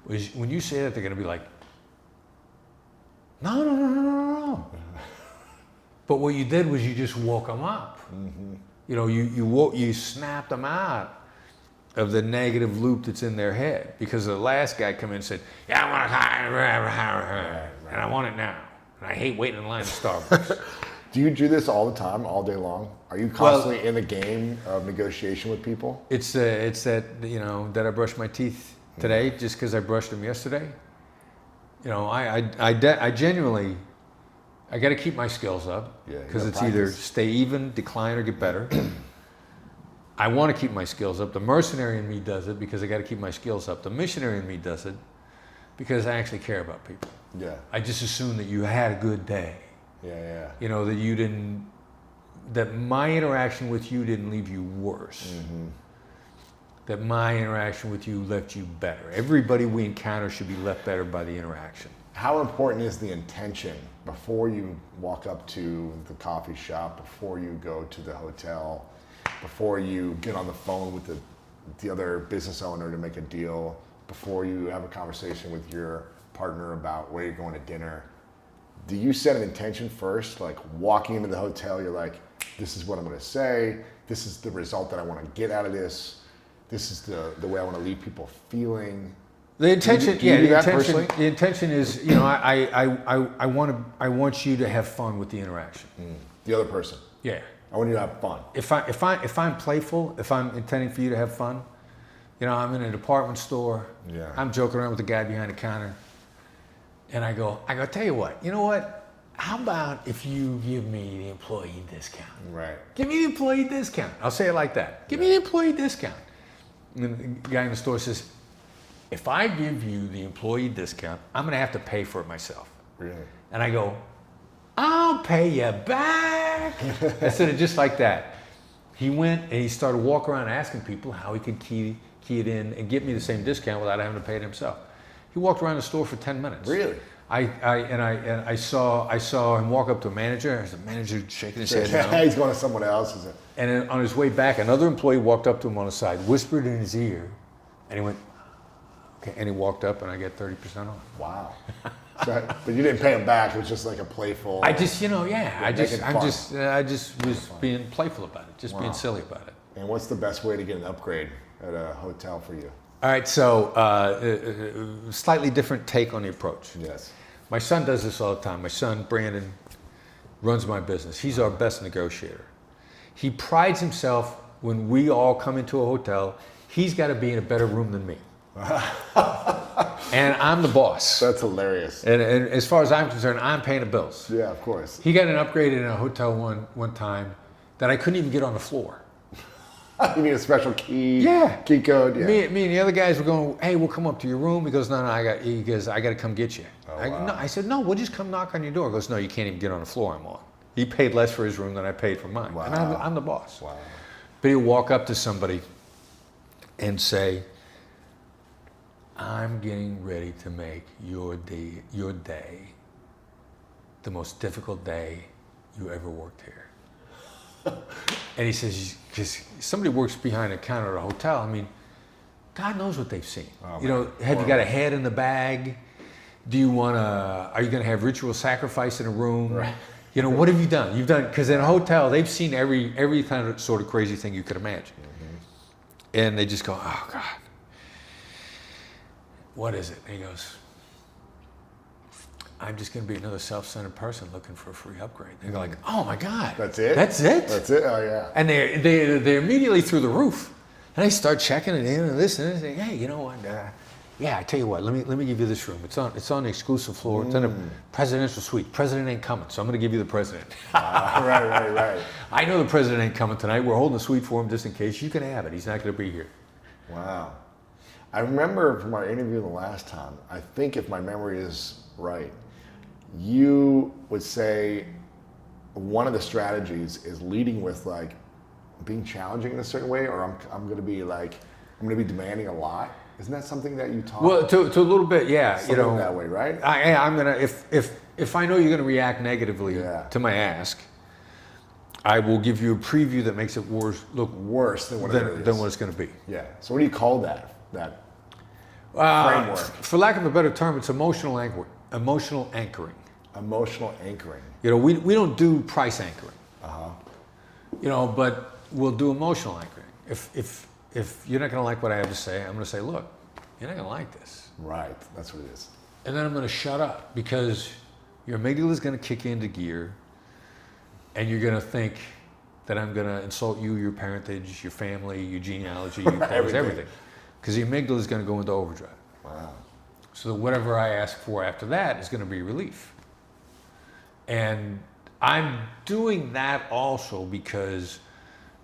When you say that, they're going to be like, no. But what you did was you just woke them up. You snapped them out of the negative loop that's in their head. Because the last guy come in and said, yeah, I want to, and I want it now. And I hate waiting in line at Starbucks. Do you do this all the time, all day long? Are you constantly in the game of negotiation with people? It's that, that I brushed my teeth today just because I brushed them yesterday. You know, I genuinely, I got to keep my skills up because it's either stay even, decline, or get better. I want to keep my skills up. The mercenary in me does it because I got to keep my skills up. The missionary in me does it because I actually care about people. Yeah. I just assume that you had a good day. Yeah. You know, that you didn't, that my interaction with you didn't leave you worse. Mm-hmm. That my interaction with you left you better. Everybody we encounter should be left better by the interaction. How important is the intention before you walk up to the coffee shop, before you go to the hotel, before you get on the phone with the other business owner to make a deal, before you have a conversation with your partner about where you're going to dinner? Do you set an intention first? Like walking into the hotel, you're like, this is what I'm going to say. This is the result that I want to get out of this. This is the way I want to leave people feeling. The intention, do you do that the personally? intention. The intention is, you know, I want you to have fun with the interaction. The other person. Yeah. I want you to have fun. If I'm playful, if I'm intending for you to have fun, you know, I'm in a department store. Yeah. I'm joking around with the guy behind the counter, and I go, tell you what, you know what? How about if you give me the employee discount? Right. Give me the employee discount. I'll say it like that. Give me the employee discount. And the guy in the store says, if I give you the employee discount, I'm going to have to pay for it myself. Really? And I go, I'll pay you back. I said it just like that. He went and he started walking around asking people how he could key it in and get me the same discount without having to pay it himself. He walked around the store for 10 minutes. Really? I saw him walk up to a manager. There's a manager shaking his head no. He's going to someone else. Is it? And then on his way back, another employee walked up to him on the side, whispered in his ear, and he went, okay, and he walked up and I get 30% off. Wow. So, but you didn't pay him back. It was just like a playful. I just, you know, I just was being playful about it, just being silly about it. And what's the best way to get an upgrade at a hotel for you? All right, so slightly different take on the approach. Yes. My son does this all the time. My son, Brandon, runs my business. He's our best negotiator. He prides himself when we all come into a hotel, he's got to be in a better room than me. And I'm the boss. That's hilarious. And as far as I'm concerned, I'm paying the bills. Yeah, of course. He got an upgrade in a hotel one time that I couldn't even get on the floor. You need a special key. Yeah. Key code. Yeah. Me and the other guys were going, hey, we'll come up to your room. He goes, no, I got to come get you. I said, no, we'll just come knock on your door. He goes, no, you can't even get on the floor I'm on. He paid less for his room than I paid for mine. Wow. And I'm the boss. Wow. But he'll walk up to somebody and say, I'm getting ready to make your day the most difficult day you ever worked here. And he says, because somebody works behind a counter at a hotel, I mean, God knows what they've seen. Oh, you know, have you got a head in the bag? Are you going to have ritual sacrifice in a room? Right. You know, what have you done? Because in a hotel, they've seen every kind of sort of crazy thing you could imagine. Mm-hmm. And they just go, oh, God. What is it? And he goes, I'm just going to be another self-centered person looking for a free upgrade. They're like, oh my God. That's it? That's it? That's it? Oh, yeah. And they're immediately through the roof. And they start checking it in and this and this. And hey, you know what? Yeah, I tell you what, let me give you this room. It's on the exclusive floor. It's in a presidential suite. President ain't coming, so I'm going to give you the president. Right. I know the president ain't coming tonight. We're holding a suite for him just in case. You can have it. He's not going to be here. Wow. I remember from our interview the last time, I think if my memory is right, you would say one of the strategies is leading with like being challenging in a certain way, or I'm going to be demanding a lot. Isn't that something that you taught? Well, to a little bit, yeah. Something you know, that way, right? I'm gonna if I know you're gonna react negatively to my ask, I will give you a preview that makes it look worse than what it's gonna be. Yeah. So what do you call that framework? For lack of a better term, it's emotional anchoring. Emotional anchoring. Emotional anchoring. You know, we don't do price anchoring. Uh-huh. You know, but we'll do emotional anchoring. If you're not going to like what I have to say, I'm going to say, look, you're not going to like this. Right, that's what it is. And then I'm going to shut up because your amygdala is going to kick into gear and you're going to think that I'm going to insult you, your parentage, your family, your genealogy, your clothes, everything. Because the amygdala is going to go into overdrive. Wow. So that whatever I ask for after that is going to be relief. And I'm doing that also because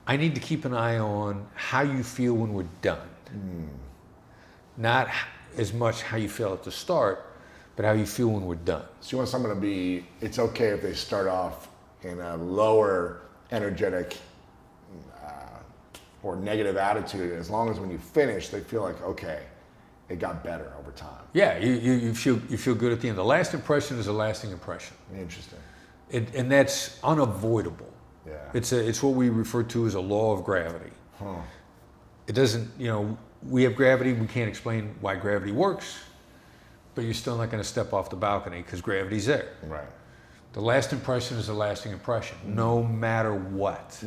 I need to keep an eye on how you feel when we're done. Not as much how you feel at the start, but how you feel when we're done. So you want someone to be, it's okay if they start off in a lower energetic or negative attitude, as long as when you finish, they feel like, okay, it got better over time. Yeah, you feel good at the end. The last impression is a lasting impression. Interesting. And that's unavoidable. Yeah. It's what we refer to as a law of gravity. Huh. It doesn't, we have gravity, we can't explain why gravity works, but you're still not going to step off the balcony because gravity's there. Right. The last impression is a lasting impression, no matter what.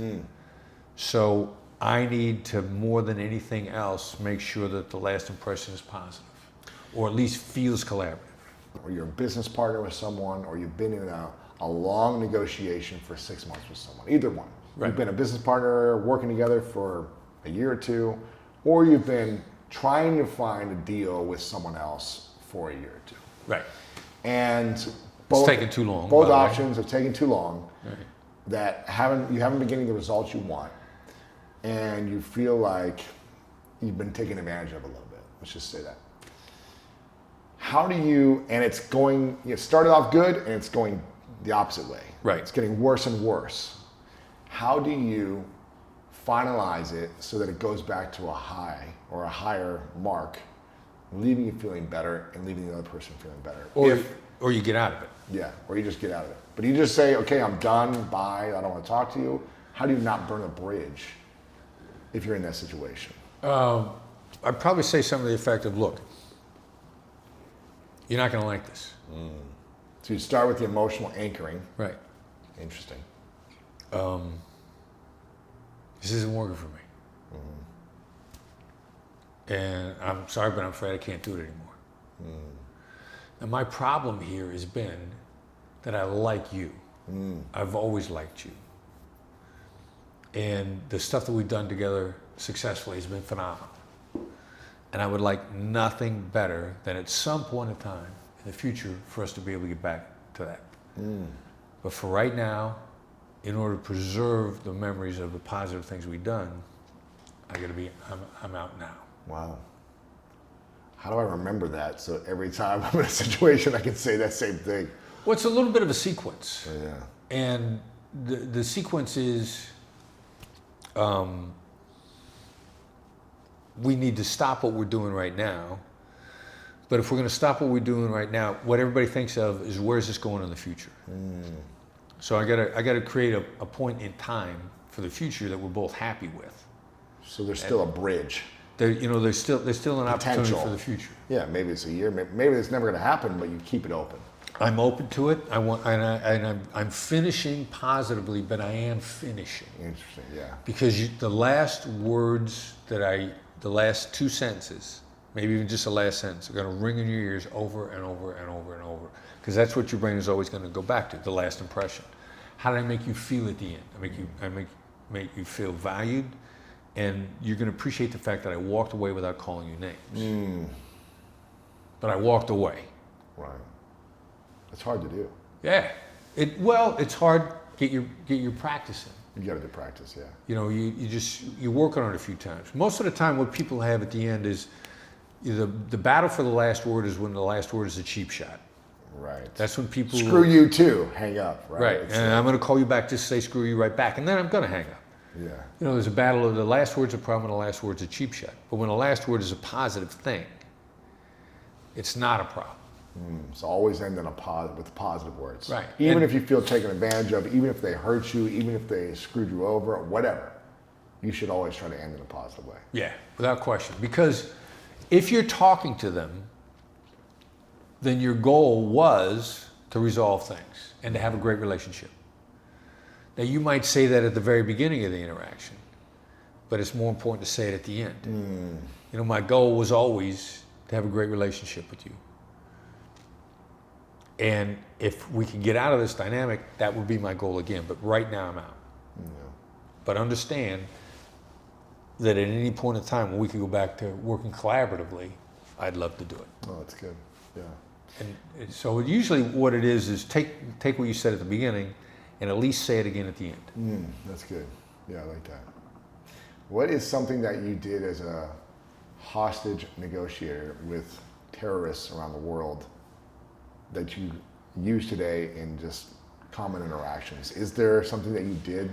So I need to, more than anything else, make sure that the last impression is positive, or at least feels collaborative. Or you're a business partner with someone, or you've been in a long negotiation for 6 months with someone, either one. Right. You've been a business partner working together for a year or two, or you've been trying to find a deal with someone else for a year or two. Right. And both, taking too long, Both by the way. options are taking too long. Right. That you haven't been getting the results you want, and you feel like you've been taken advantage of a little bit. Let's just say that. How do you, and it's going, it started off good and it's going the opposite way. Right. It's getting worse and worse. How do you finalize it so that it goes back to a high or a higher mark, leaving you feeling better and leaving the other person feeling better? Or you get out of it. Yeah, or you just get out of it. But you just say, okay, I'm done, bye, I don't want to talk to you. How do you not burn a bridge if you're in that situation? I'd probably say something to the effect of, look, you're not going to like this. So you start with the emotional anchoring. Right. Interesting. This isn't working for me. And I'm sorry, but I'm afraid I can't do it anymore. And my problem here has been that I like you. I've always liked you. And the stuff that we've done together successfully has been phenomenal. And I would like nothing better than at some point in time in the future for us to be able to get back to that. But for right now, in order to preserve the memories of the positive things we've done, I'm out now. Wow. How do I remember that so every time I'm in a situation I can say that same thing? Well, it's a little bit of a sequence. Yeah. And the sequence is, we need to stop what we're doing right now. But if we're going to stop what we're doing right now, what everybody thinks of is, where's this going in the future? So I got to create a point in time for the future that we're both happy with. So there's still a bridge. There's still an opportunity Potential. for the future. Yeah, maybe it's a year, maybe it's never going to happen, but you keep it open. I'm open to it. I'm finishing positively, but I am finishing. Interesting, yeah. Because the last words the last two sentences, maybe even just the last sentence, are going to ring in your ears over and over and over and over. Because that's what your brain is always going to go back to, the last impression. How did I make you feel at the end? I make you feel valued, and you're going to appreciate the fact that I walked away without calling you names. But I walked away. Right. It's hard to do. Yeah. It's hard. Get your practice in. You got to do practice, yeah. You work on it a few times. Most of the time, what people have at the end is the battle for the last word is when the last word is a cheap shot. Right. That's when people screw you too. Hang up. Right. Right. It's And I'm going to call you back to say screw you right back, and then I'm going to hang up. Yeah. There's a battle of the last word's a problem and the last word's a cheap shot. But when the last word is a positive thing, it's not a problem. So always end on with positive words. Right. Even if you feel taken advantage of, even if they hurt you, even if they screwed you over, whatever, you should always try to end in a positive way. Yeah, without question. Because if you're talking to them, then your goal was to resolve things and to have a great relationship. Now, you might say that at the very beginning of the interaction, but it's more important to say it at the end. My goal was always to have a great relationship with you. And if we can get out of this dynamic, that would be my goal again. But right now, I'm out. Yeah. But understand that at any point in time when we can go back to working collaboratively, I'd love to do it. Oh, that's good. And so usually what it is take what you said at the beginning and at least say it again at the end. That's good. Yeah, I like that. What is something that you did as a hostage negotiator with terrorists around the world that you use today in just common interactions? Is there something that you did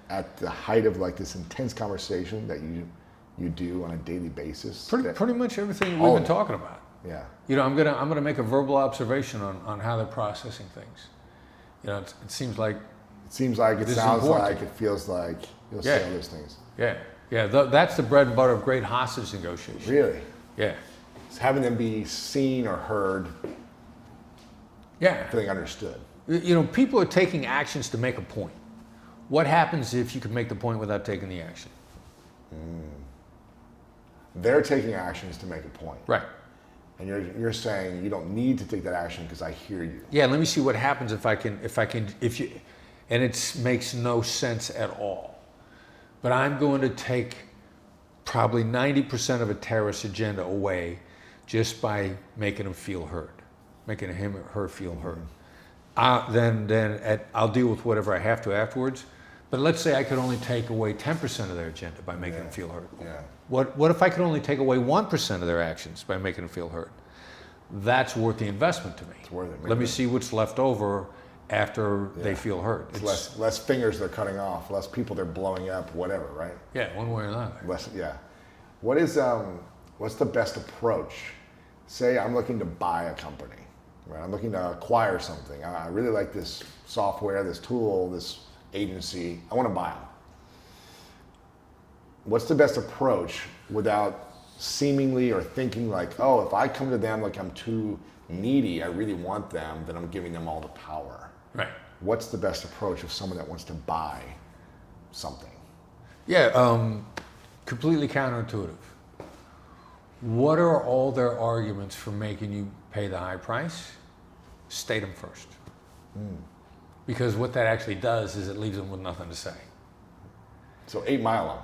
at the height of like this intense conversation that you do on a daily basis? Pretty much everything we've been talking about. Yeah. You know, I'm gonna make a verbal observation on how they're processing things. You know, it seems like. It seems like, it sounds like, it feels like you'll say all those things. Yeah. That's the bread and butter of great hostage negotiation. Really? Yeah. It's having them be seen or heard. Yeah. Feeling understood. You know, people are taking actions to make a point. What happens if you can make the point without taking the action? They're taking actions to make a point. Right. And you're saying you don't need to take that action because I hear you. Yeah, let me see what happens if you, and it makes no sense at all. But I'm going to take probably 90% of a terrorist agenda away just by making them feel heard, making him or her feel heard. Then I'll deal with whatever I have to afterwards. But let's say I could only take away 10% of their agenda by making them feel heard. Yeah. What if I could only take away 1% of their actions by making them feel heard? That's worth the investment to me. It's worth it. Let me see what's left over after they feel heard. It's less fingers they're cutting off, less people they're blowing up, whatever, right? Yeah, one way or another. What is what's the best approach? Say I'm looking to buy a company, right? I'm looking to acquire something. I really like this software, this tool, this agency. I want to buy them. What's the best approach without seemingly or thinking like, oh, if I come to them like I'm too needy, I really want them, then I'm giving them all the power. Right. What's the best approach of someone that wants to buy something? Yeah, completely counterintuitive. What are all their arguments for making you pay the high price? State them first. Because what that actually does is it leaves them with nothing to say. So 8 Mile them.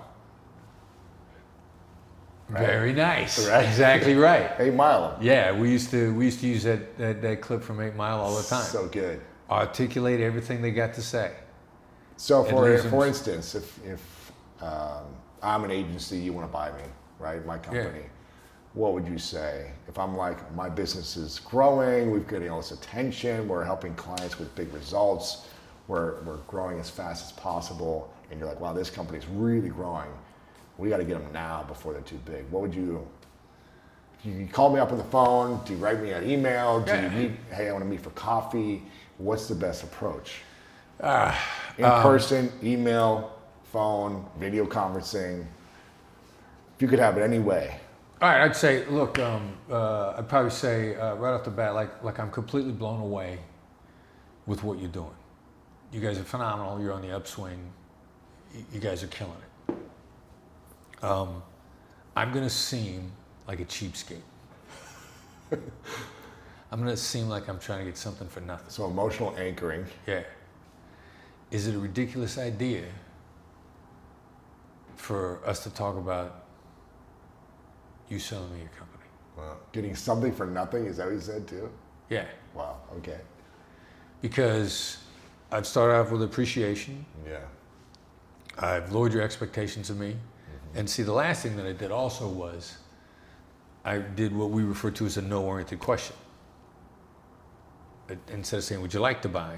Right. Very nice. Right. Exactly right. 8 Mile them. Yeah, we used to use that clip from 8 Mile all the time. So good. Articulate everything they got to say. So for instance, if I'm an agency, you want to buy me, right? My company. What would you say? If I'm like, my business is growing, we're getting all this attention, we're helping clients with big results, we're growing as fast as possible, and you're like, wow, this company's really growing. We got to get them now before they're too big. What would you call me up on the phone? Do you write me an email? Do you meet, hey, I want to meet for coffee? What's the best approach? In person, email, phone, video conferencing. If you could have it any way. All right, I'd say, look, I'd probably say right off the bat, like I'm completely blown away with what you're doing. You guys are phenomenal. You're on the upswing. You guys are killing it. I'm going to seem like a cheapskate. I'm going to seem like I'm trying to get something for nothing. So emotional anchoring. Yeah. Is it a ridiculous idea for us to talk about you selling me your company? Wow. Getting something for nothing? Is that what you said too? Yeah. Wow. Okay. Because I've started off with appreciation. Yeah. I've lowered your expectations of me. And see, the last thing that I did also was I did what we refer to as a no-oriented question. Instead of saying, would you like to buy?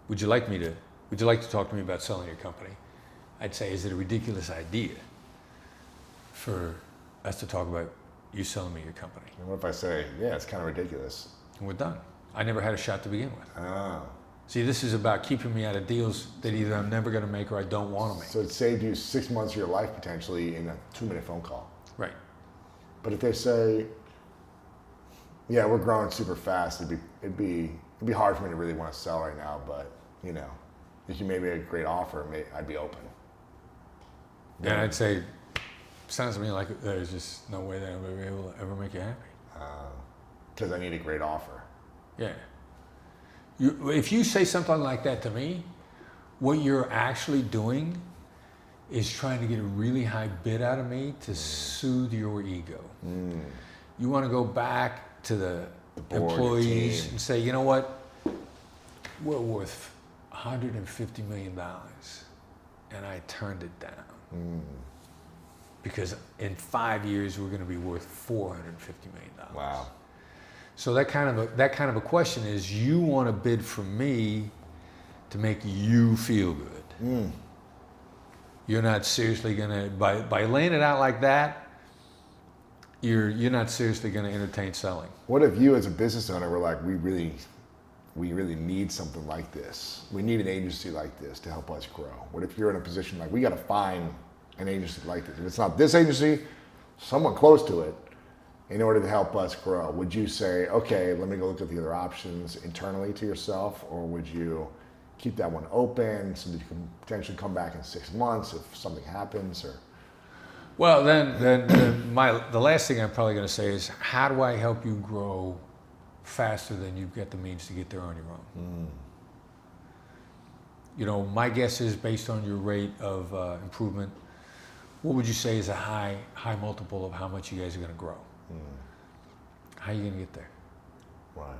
Would you like to talk to me about selling your company? I'd say, is it a ridiculous idea for us to talk about you selling me your company? And what if I say, yeah, it's kind of ridiculous? And we're done. I never had a shot to begin with. Oh. See, this is about keeping me out of deals that either I'm never going to make or I don't want to make. So it saved you 6 months of your life potentially in a 2-minute phone call. Right. But if they say, yeah, we're growing super fast, it'd be hard for me to really want to sell right now, but you know, if you made me a great offer, I'd be open. And I'd say, sounds to me like there's just no way that I'm going to be able to ever make you happy. Because I need a great offer. Yeah. If you say something like that to me, what you're actually doing is trying to get a really high bid out of me to soothe your ego. You want to go back to the employees and say, you know what, we're worth $150 million, and I turned it down because in 5 years we're going to be worth $450 million. Wow. So that kind of a question is, you want to bid for me to make you feel good. You're not seriously going to, by laying it out like that, you're not seriously going to entertain selling. What if you as a business owner were like, we really need something like this. We need an agency like this to help us grow. What if you're in a position like, we got to find an agency like this? If it's not this agency, someone close to it, in order to help us grow. Would you say, okay, let me go look at the other options internally to yourself, or would you keep that one open so that you can potentially come back in 6 months if something happens? Or well, then the last thing I'm probably going to say is, how do I help you grow faster than you get the means to get there on your own? You know, my guess is, based on your rate of improvement, what would you say is a high multiple of how much you guys are going to grow? How are you going to get there? right.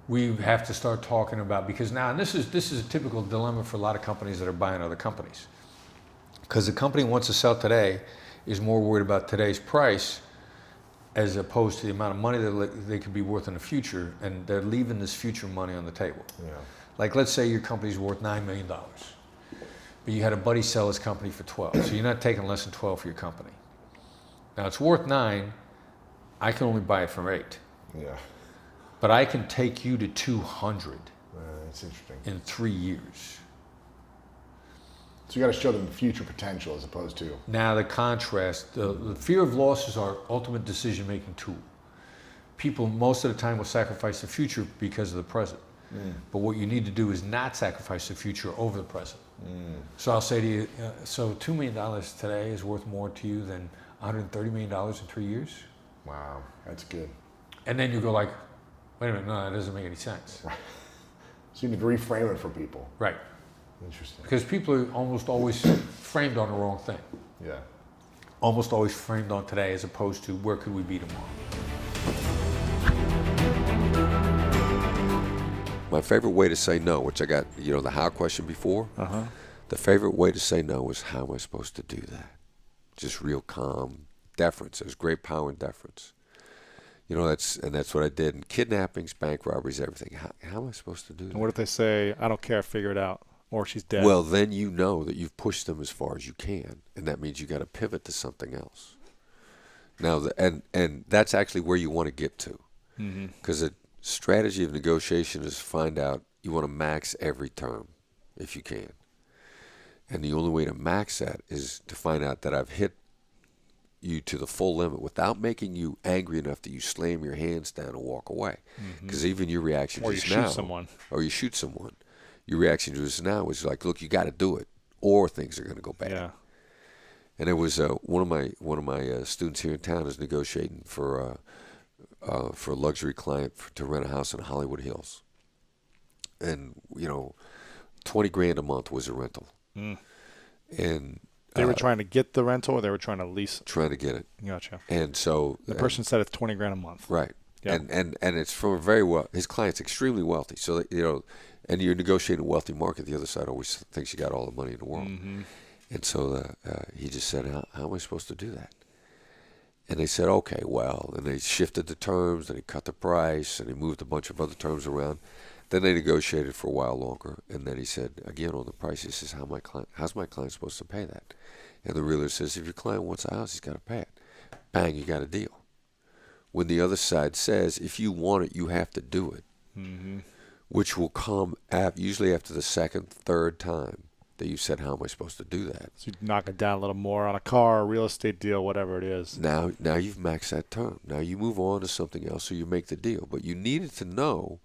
We have to start talking about, because now, and this is a typical dilemma for a lot of companies that are buying other companies, because the company wants to sell today is more worried about today's price as opposed to the amount of money that they could be worth in the future, and they're leaving this future money on the table. Yeah. Like, let's say your company's worth $9 million, but you had a buddy sell his company for 12, so you're not taking less than 12 for your company. Now it's worth 9, I can only buy it for 8. Yeah. But I can take you to 200 That's interesting. in 3 years. So you got to show them the future potential as opposed to. Now the contrast, the fear of loss is our ultimate decision-making tool. People most of the time will sacrifice the future because of the present. But what you need to do is not sacrifice the future over the present. So I'll say to you, so $2 million today is worth more to you than $130 million in 3 years? Wow, that's good. And then you go like, wait a minute, no, that doesn't make any sense. Right. So you need to reframe it for people. Right. Interesting. Because people are almost always framed on the wrong thing. Yeah. Almost always framed on today as opposed to where could we be tomorrow. My favorite way to say no, which I got, the how question before. The favorite way to say no is, how am I supposed to do that? Just real calm deference. There's great power in deference. That's what I did in kidnappings, bank robberies, everything. How am I supposed to do that? And what if they say, I don't care, figure it out, or she's dead? Well, then you know that you've pushed them as far as you can, and that means you got to pivot to something else. Now, and that's actually where you want to get to, because the strategy of negotiation is to find out you want to max every term if you can, and the only way to max that is to find out that I've hit you to the full limit without making you angry enough that you slam your hands down and walk away. Because even your reaction or just you now, shoot someone, or you shoot someone, your reaction to us now is like, look, you got to do it, or things are going to go bad. yeah. And it was one of my students here in town is negotiating for a luxury client to rent a house in Hollywood Hills, and $20,000 a month was a rental, and They were trying to get the rental, or they were trying to lease it? trying to get it. Gotcha. And so The person said it's $20,000 a month. right. Yep. And it's from his client's extremely wealthy. So and you're negotiating a wealthy market. The other side always thinks you got all the money in the world. And so he just said, how am I supposed to do that? And they said, okay, well, and they shifted the terms, and he cut the price, and he moved a bunch of other terms around. Then they negotiated for a while longer, and then he said, again on the price, he says, how's my client supposed to pay that? And the realtor says, if your client wants a house, he's got to pay it. Bang, you got a deal. When the other side says, if you want it, you have to do it, which will come usually after the second, third time that you said, how am I supposed to do that? So you knock it down a little more on a car, a real estate deal, whatever it is. Now you've maxed that term. Now you move on to something else, so you make the deal. But you needed to know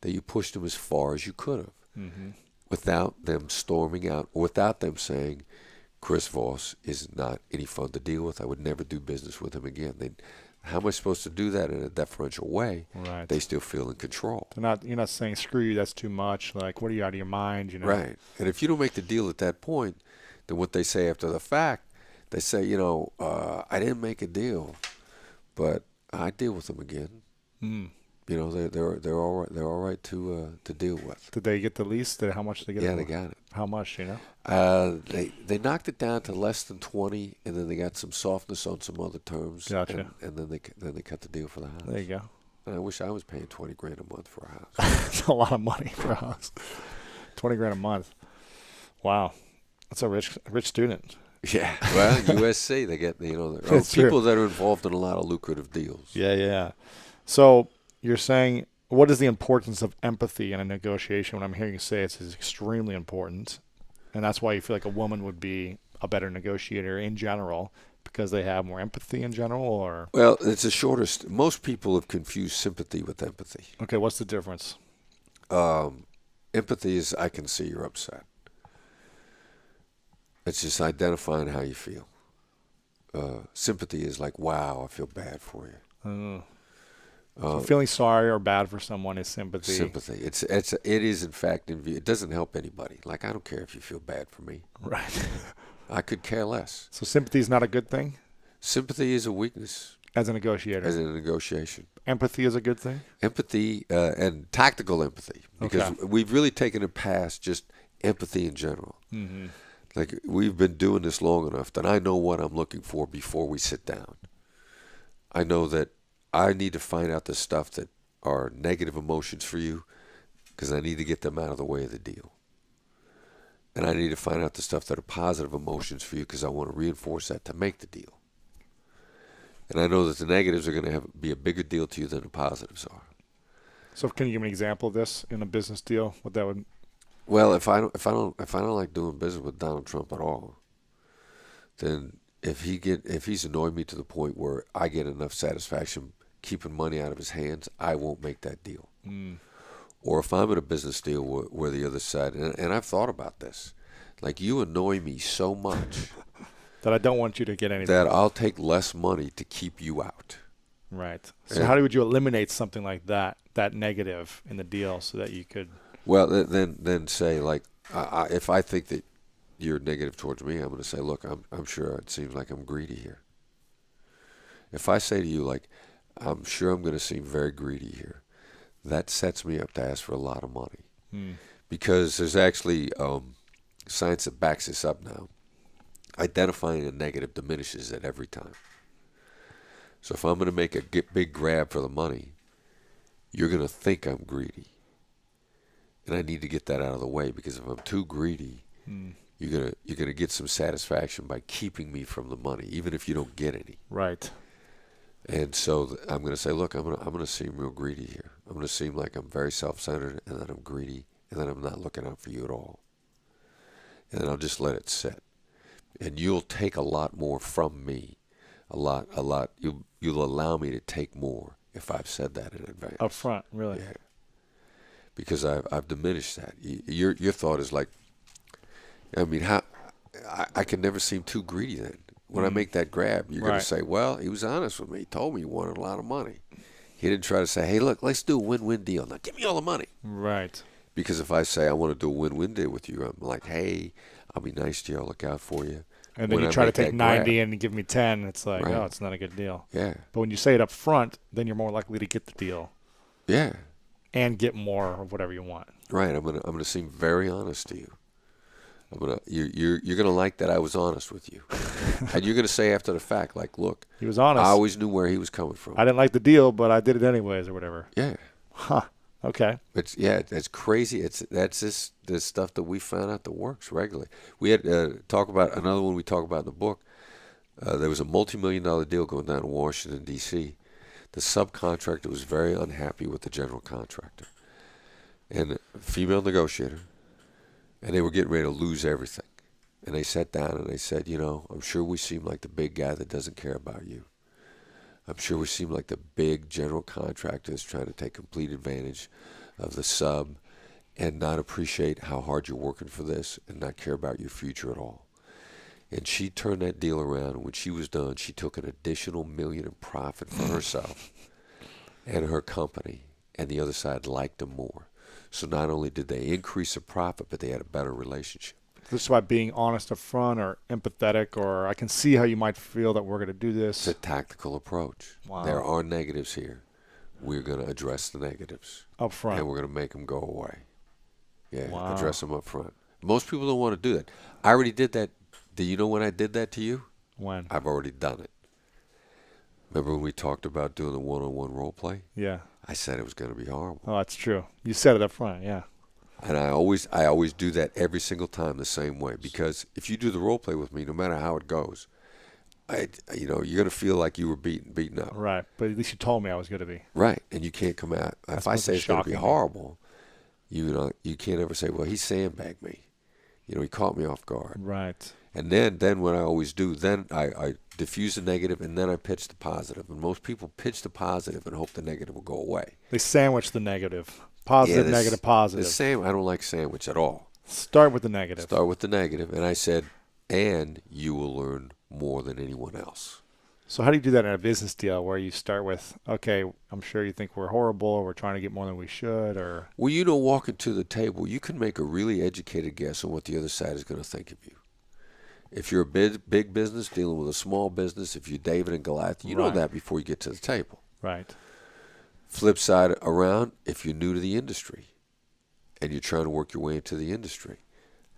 that you pushed them as far as you could have without them storming out, or without them saying, Chris Voss is not any fun to deal with. I would never do business with him again. How am I supposed to do that in a deferential way? Right. They still feel in control. You're not saying, screw you, that's too much. Like, what are you, out of your mind? Right. And if you don't make the deal at that point, then what they say after the fact, they say, I didn't make a deal, but I deal with him again. You know, they're all right. They're all right to deal with. Did they get the lease? How much did they get? Yeah, they got it. How much? You know? They knocked it down to less than 20, and then they got some softness on some other terms. Gotcha. And then they cut the deal for the house. There you go. And I wish I was paying $20,000 a month for a house. That's a lot of money for a house. $20,000 a month. Wow, that's a rich student. Yeah. Well, USC, they get there are That's people true. that are involved in a lot of lucrative deals. Yeah. So you're saying, what is the importance of empathy in a negotiation? When I'm hearing you say it's extremely important, and that's why you feel like a woman would be a better negotiator in general because they have more empathy in general, or? Well, it's the shortest. Most people have confused sympathy with empathy. Okay, what's the difference? Empathy is I can see you're upset. It's just identifying how you feel. Sympathy is like, wow, I feel bad for you. So feeling sorry or bad for someone is sympathy. Sympathy. It is in fact in view. It doesn't help anybody. Like I don't care if you feel bad for me. Right. I could care less. So sympathy is not a good thing Sympathy is a weakness as a negotiator. as in a negotiation. Empathy is a good thing. Empathy and tactical empathy, because we've really taken it past just empathy in general. Mm-hmm. Like we've been doing this long enough that I know what I'm looking for before we sit down. I know that I need to find out the stuff that are negative emotions for you because I need to get them out of the way of the deal. And I need to find out the stuff that are positive emotions for you because I want to reinforce that to make the deal. And I know that the negatives are going to be a bigger deal to you than the positives are. So can you give me an example of this in a business deal? What that would? Well, if I don't like doing business with Donald Trump at all, then if he's annoyed me to the point where I get enough satisfaction keeping money out of his hands, I won't make that deal. Or if I'm in a business deal where the other side, and I've thought about this, like you annoy me so much That I don't want you to get anything. that I'll take less money to keep you out. Right. So how would you eliminate something like that negative in the deal so that you could? Well, then say like, if I think that you're negative towards me, I'm going to say, look, I'm sure it seems like I'm greedy here. If I say to you like, I'm sure I'm going to seem very greedy here, that sets me up to ask for a lot of money. Because there's actually science that backs this up now. Identifying a negative diminishes it every time. So if I'm going to make a big grab for the money, you're going to think I'm greedy. And I need to get that out of the way, because if I'm too greedy, you're gonna get some satisfaction by keeping me from the money, even if you don't get any. Right. And so I'm going to say, look, I'm going to seem real greedy here. I'm going to seem like I'm very self-centered, and that I'm greedy, and that I'm not looking out for you at all. And then I'll just let it sit. And you'll take a lot more from me, a lot. You'll allow me to take more if I've said that in advance. Up front, really. Yeah. Because I've diminished that. Your thought is like, I mean, I can never seem too greedy then. When I make that grab, you're going to say, well, he was honest with me. He told me he wanted a lot of money. He didn't try to say, hey, look, let's do a win-win deal. Now give me all the money. Right. Because if I say I want to do a win-win deal with you, I'm like, hey, I'll be nice to you. I'll look out for you. And then When you I try to make take that 90 grab, and give me 10. It's like, Right. oh, it's not a good deal. Yeah. But when you say it up front, then you're more likely to get the deal Yeah. and get more of whatever you want. Right. I'm gonna seem very honest to you. You're gonna like that I was honest with you, and you're gonna say after the fact, like, look, He was honest. I always knew where he was coming from. I didn't like the deal, but I did it anyways, or whatever. Yeah. Huh. Okay. It's crazy. That's this stuff that we found out that works regularly. We had talk about another one we talk about in the book. There was a multi-million-dollar deal going down in Washington D.C. The subcontractor was very unhappy with the general contractor, and a female negotiator, and they were getting ready to lose everything. And they sat down and they said, I'm sure we seem like the big guy that doesn't care about you. I'm sure we seem like the big general contractor that's trying to take complete advantage of the sub and not appreciate how hard you're working for this and not care about your future at all. And she turned that deal around, and when she was done, she took an additional $1 million in profit for herself and her company, and the other side liked them more. So not only did they increase the profit, but they had a better relationship. This is why being honest up front or empathetic, or I can see how you might feel that we're going to do this. It's a tactical approach. Wow. There are negatives here. we're going to address the negatives. Up front. And we're going to make them go away. Yeah, Wow. address them up front. Most people don't want to do that. I already did that. Do you know when I did that to you? When? I've already done it. Remember when we talked about doing the one-on-one role play? Yeah. I said it was going to be horrible. Oh, that's true. You said it up front, yeah. And I always do that every single time the same way, because if you do the role play with me, no matter how it goes, you're going to feel like you were beaten up. Right, but at least you told me I was going to be. Right, and you can't come out. If I say it's going to be shocking me. horrible, you can't ever say, well, he sandbagged me. He caught me off guard. Right. And then what I always do, then I diffuse the negative, and then I pitch the positive. And most people pitch the positive and hope the negative will go away. They sandwich the negative. Positive, negative, positive. I don't like sandwich at all. Start with the negative. Start with the negative. And I said, and you will learn more than anyone else. So how do you do that in a business deal where you start with, okay, I'm sure you think we're horrible or we're trying to get more than we should, or... Well, walking to the table, you can make a really educated guess on what the other side is going to think of you. If you're a big business dealing with a small business, if you're David and Goliath, you know that before you get to the table. Right. Flip side around, if you're new to the industry and you're trying to work your way into the industry,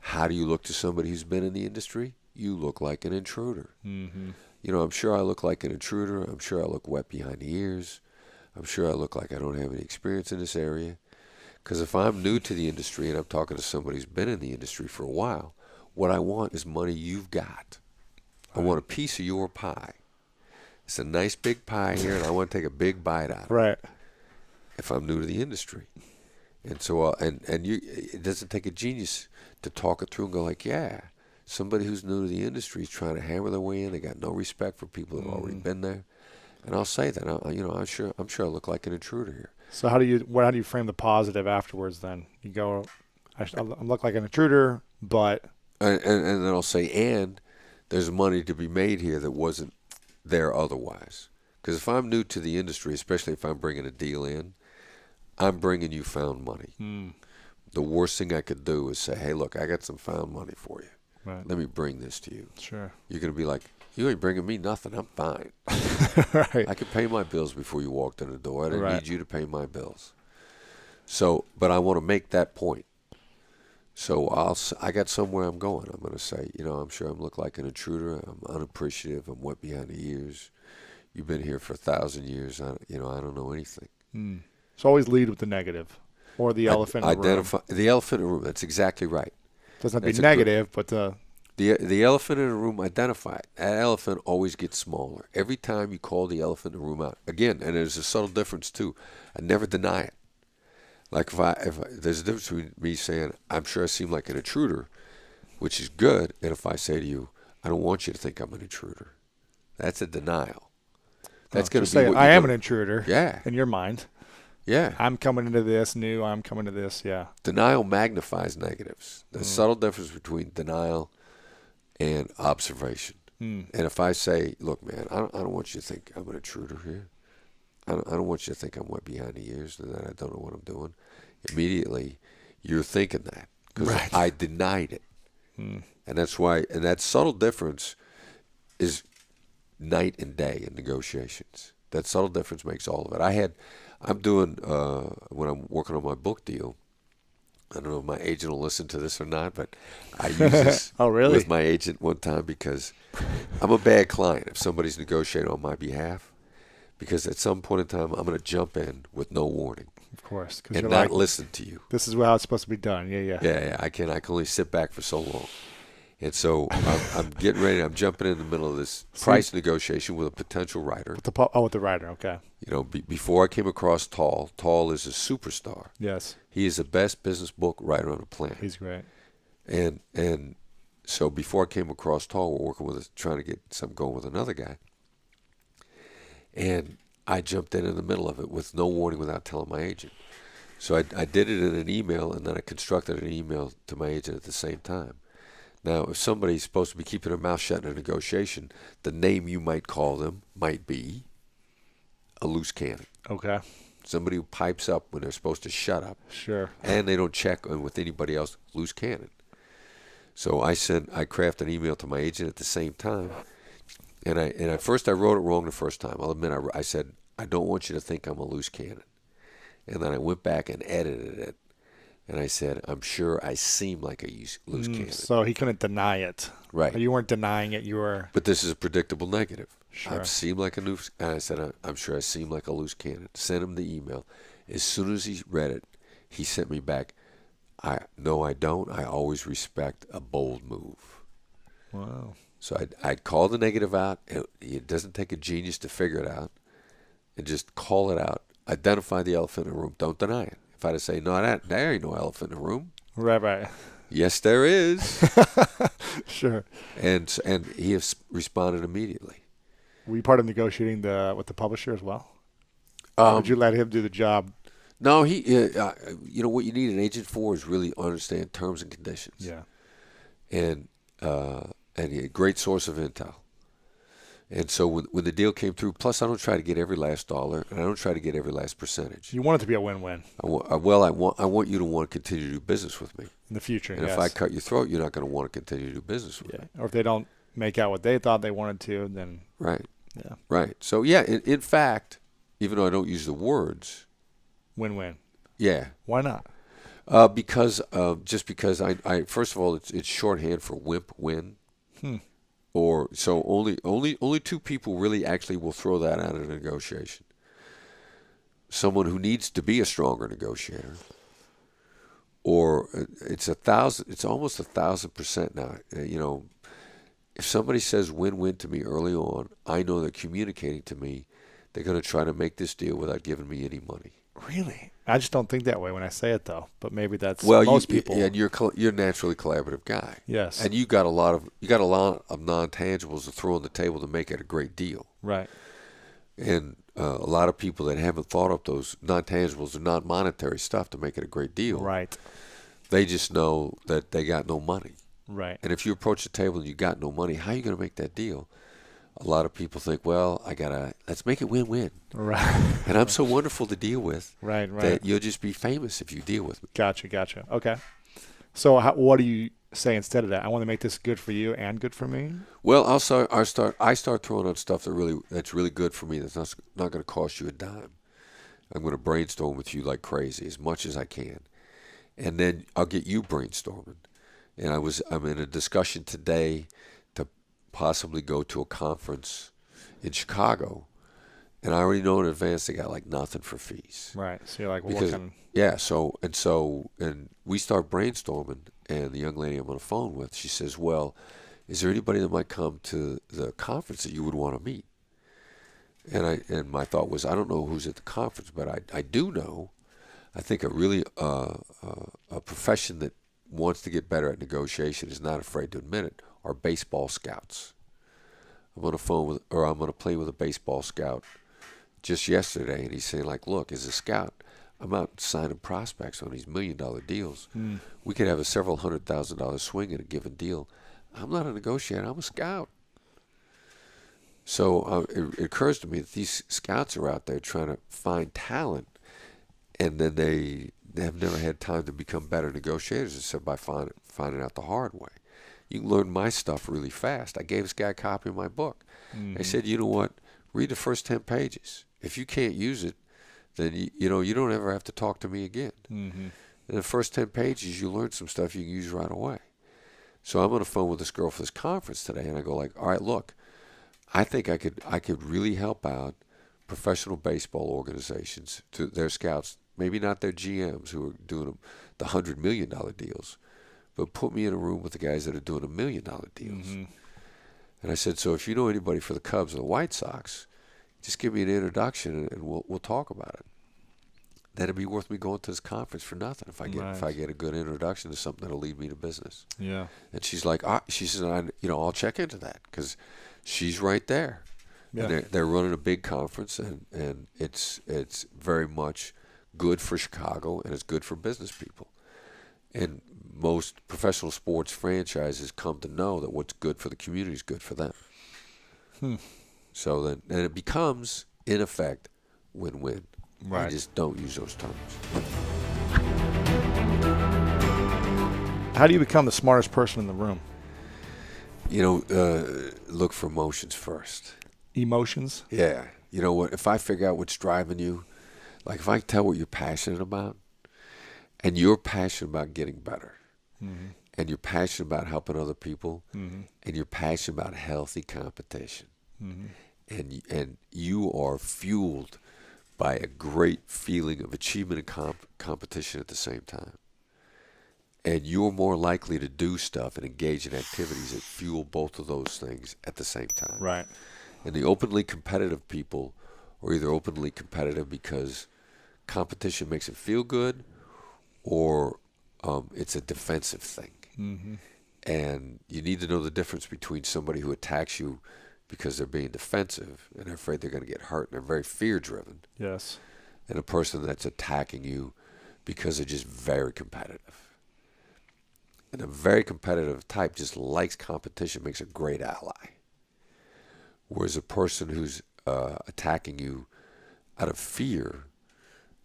how do you look to somebody who's been in the industry? You look like an intruder. Mm-hmm. I'm sure I look like an intruder. I'm sure I look wet behind the ears. I'm sure I look like I don't have any experience in this area. Because if I'm new to the industry and I'm talking to somebody who's been in the industry for a while, what I want is money you've got. I want a piece of your pie. It's a nice big pie here, and I want to take a big bite out of it. Right. If I'm new to the industry. And so, it doesn't take a genius to talk it through and go like, yeah, somebody who's new to the industry is trying to hammer their way in. They got no respect for people that have already been there. And I'll say that, I'm sure I look like an intruder here. So how do you frame the positive afterwards then? You go, I look like an intruder, but... And then I'll say, and there's money to be made here that wasn't there otherwise. Because if I'm new to the industry, especially if I'm bringing a deal in, I'm bringing you found money. The worst thing I could do is say, hey, look, I got some found money for you. Right. Let me bring this to you. Sure. You're going to be like, you ain't bringing me nothing. I'm fine. Right. I could pay my bills before you walked in the door. I didn't need you to pay my bills. So, but I want to make that point. So I got somewhere I'm going. I'm going to say, I'm sure I look like an intruder. I'm unappreciative. I'm wet behind the ears. You've been here for 1,000 years. I don't know anything. So always lead with the negative or the elephant in the room. The elephant in the room. That's exactly right. Doesn't have to be negative, but the elephant in the room, identify it. That elephant always gets smaller. Every time you call the elephant in the room out. Again, and there's a subtle difference too. I never deny it. Like if there's a difference between me saying, I'm sure I seem like an intruder, which is good, and if I say to you, I don't want you to think I'm an intruder. That's a denial. That's going to be what I am an intruder. Yeah. In your mind. Yeah. I'm coming into this new. I'm coming to this. Yeah. Denial magnifies negatives. There's a subtle difference between denial and observation. And if I say, look, man, I don't want you to think I'm an intruder here. I don't want you to think I'm wet behind the ears and that I don't know what I'm doing. Immediately, you're thinking that because I denied it. And that's why, and that subtle difference is night and day in negotiations. That subtle difference makes all of it. I'm doing, when I'm working on my book deal, I don't know if my agent will listen to this or not, but I use this with my agent one time because I'm a bad client if somebody's negotiating on my behalf. Because at some point in time, I'm going to jump in with no warning. Of course. And not listen to you. This is how it's supposed to be done. Yeah. Yeah, I can only sit back for so long. And so I'm getting ready. I'm jumping in the middle of this price negotiation with a potential writer. With the writer, okay. Before I came across Tall is a superstar. Yes. He is the best business book writer on the planet. He's great. And so before I came across Tall, we're working with trying to get something going with another guy. And I jumped in the middle of it with no warning without telling my agent. So I did it in an email, and then I constructed an email to my agent at the same time. Now, if somebody's supposed to be keeping their mouth shut in a negotiation, the name you might call them might be a loose cannon. Okay. Somebody who pipes up when they're supposed to shut up. Sure. And they don't check with anybody else, loose cannon. So I crafted an email to my agent at the same time. And at first I wrote it wrong the first time. I'll admit I said, I don't want you to think I'm a loose cannon. And then I went back and edited it. And I said, I'm sure I seem like a loose cannon. So he couldn't deny it. Right. Or you weren't denying it. You were. But this is a predictable negative. Sure. I seem like a loose. And I said, I'm sure I seem like a loose cannon. Sent him the email. As soon as he read it, he sent me back, no, I don't. I always respect a bold move. Wow. So I'd call the negative out. It doesn't take a genius to figure it out. And just call it out. Identify the elephant in the room. Don't deny it. If I'd say, no, there ain't no elephant in the room. Right. Yes, there is. Sure. And he has responded immediately. Were you part of negotiating with the publisher as well? Or did you let him do the job? No, he. What you need an agent for is really understand terms and conditions. Yeah. And a great source of intel. And so when the deal came through, plus I don't try to get every last dollar, and I don't try to get every last percentage. You want it to be a win-win. I want you to want to continue to do business with me In the future, And yes. if I cut your throat, you're not going to want to continue to do business with me. Or if they don't make out what they thought they wanted to, then Right. Yeah. Right. So yeah, in fact, even though I don't use the words, win-win. yeah. Why not? Because I first of all, it's shorthand for wimp win. Or so only two people really actually will throw that out in a negotiation. Someone who needs to be a stronger negotiator, or it's almost 1,000% now. If somebody says win-win to me early on, I know they're communicating to me they're going to try to make this deal without giving me any money. Really? I just don't think that way when I say it, though. But maybe that's most people. And you're a naturally collaborative guy. Yes. And you got a lot of non-tangibles to throw on the table to make it a great deal. Right. And a lot of people that haven't thought up those non-tangibles or non-monetary stuff to make it a great deal. Right. They just know that they got no money. Right. And if you approach the table and you got no money, how are you going to make that deal? A lot of people think, well, let's make it win-win. Right. And I'm so wonderful to deal with. Right. That you'll just be famous if you deal with me. Gotcha. Okay. So what do you say instead of that? I want to make this good for you and good for me? Well, I start throwing out stuff that's really good for me. That's not going to cost you a dime. I'm going to brainstorm with you like crazy as much as I can, and then I'll get you brainstorming. And I'm in a discussion today to possibly go to a conference in Chicago, and I already know in advance they got like nothing for fees. Right. So you're like, well, Because, what can... yeah. And we start brainstorming, and the young lady I'm on the phone with, she says, well, is there anybody that might come to the conference that you would want to meet? And my thought was, I don't know who's at the conference, but I do know, I think a really a profession that wants to get better at negotiation is not afraid to admit it, are baseball scouts. I'm on a plane with a baseball scout just yesterday, and he's saying, like, look, as a scout, I'm out signing prospects on these $1 million deals. We could have a several $100,000 swing in a given deal. I'm not a negotiator. I'm a scout. So it occurs to me that these scouts are out there trying to find talent, and then they have never had time to become better negotiators except by finding out the hard way. You can learn my stuff really fast. I gave this guy a copy of my book. I said, you know what? Read the first 10 pages. If you can't use it, then you don't ever have to talk to me again. In the first 10 pages, you learn some stuff you can use right away. So I'm on the phone with this girl for this conference today, and I go like, all right, look, I think I could really help out professional baseball organizations to their scouts, maybe not their GMs who are doing the $100 million deals, but put me in a room with the guys that are doing $1 million deals. And I said, so if you know anybody for the Cubs or the White Sox, just give me an introduction and we'll talk about it. That'd be worth me going to this conference for nothing if I get a good introduction to something that'll lead me to business. Yeah. And she's like, she says, I'll check into that because she's right there. Yeah. And they're running a big conference, and it's very much good for Chicago, and it's good for business people. And most professional sports franchises come to know that what's good for the community is good for them. So then it becomes, in effect, win-win. Right. I just don't use those terms. How do you become the smartest person in the room? Look for emotions first. Emotions? Yeah. you know what? If I figure out what's driving you, like if I tell what you're passionate about, and you're passionate about getting better, and you're passionate about helping other people, and you're passionate about healthy competition, and you are fueled by a great feeling of achievement and competition at the same time, and you're more likely to do stuff and engage in activities that fuel both of those things at the same time. Right. And the openly competitive people are either openly competitive because competition makes it feel good, or it's a defensive thing. And you need to know the difference between somebody who attacks you because they're being defensive and they're afraid they're going to get hurt and they're very fear-driven, Yes. and a person that's attacking you because they're just very competitive. And a very competitive type just likes competition, makes a great ally. Whereas a person who's attacking you out of fear,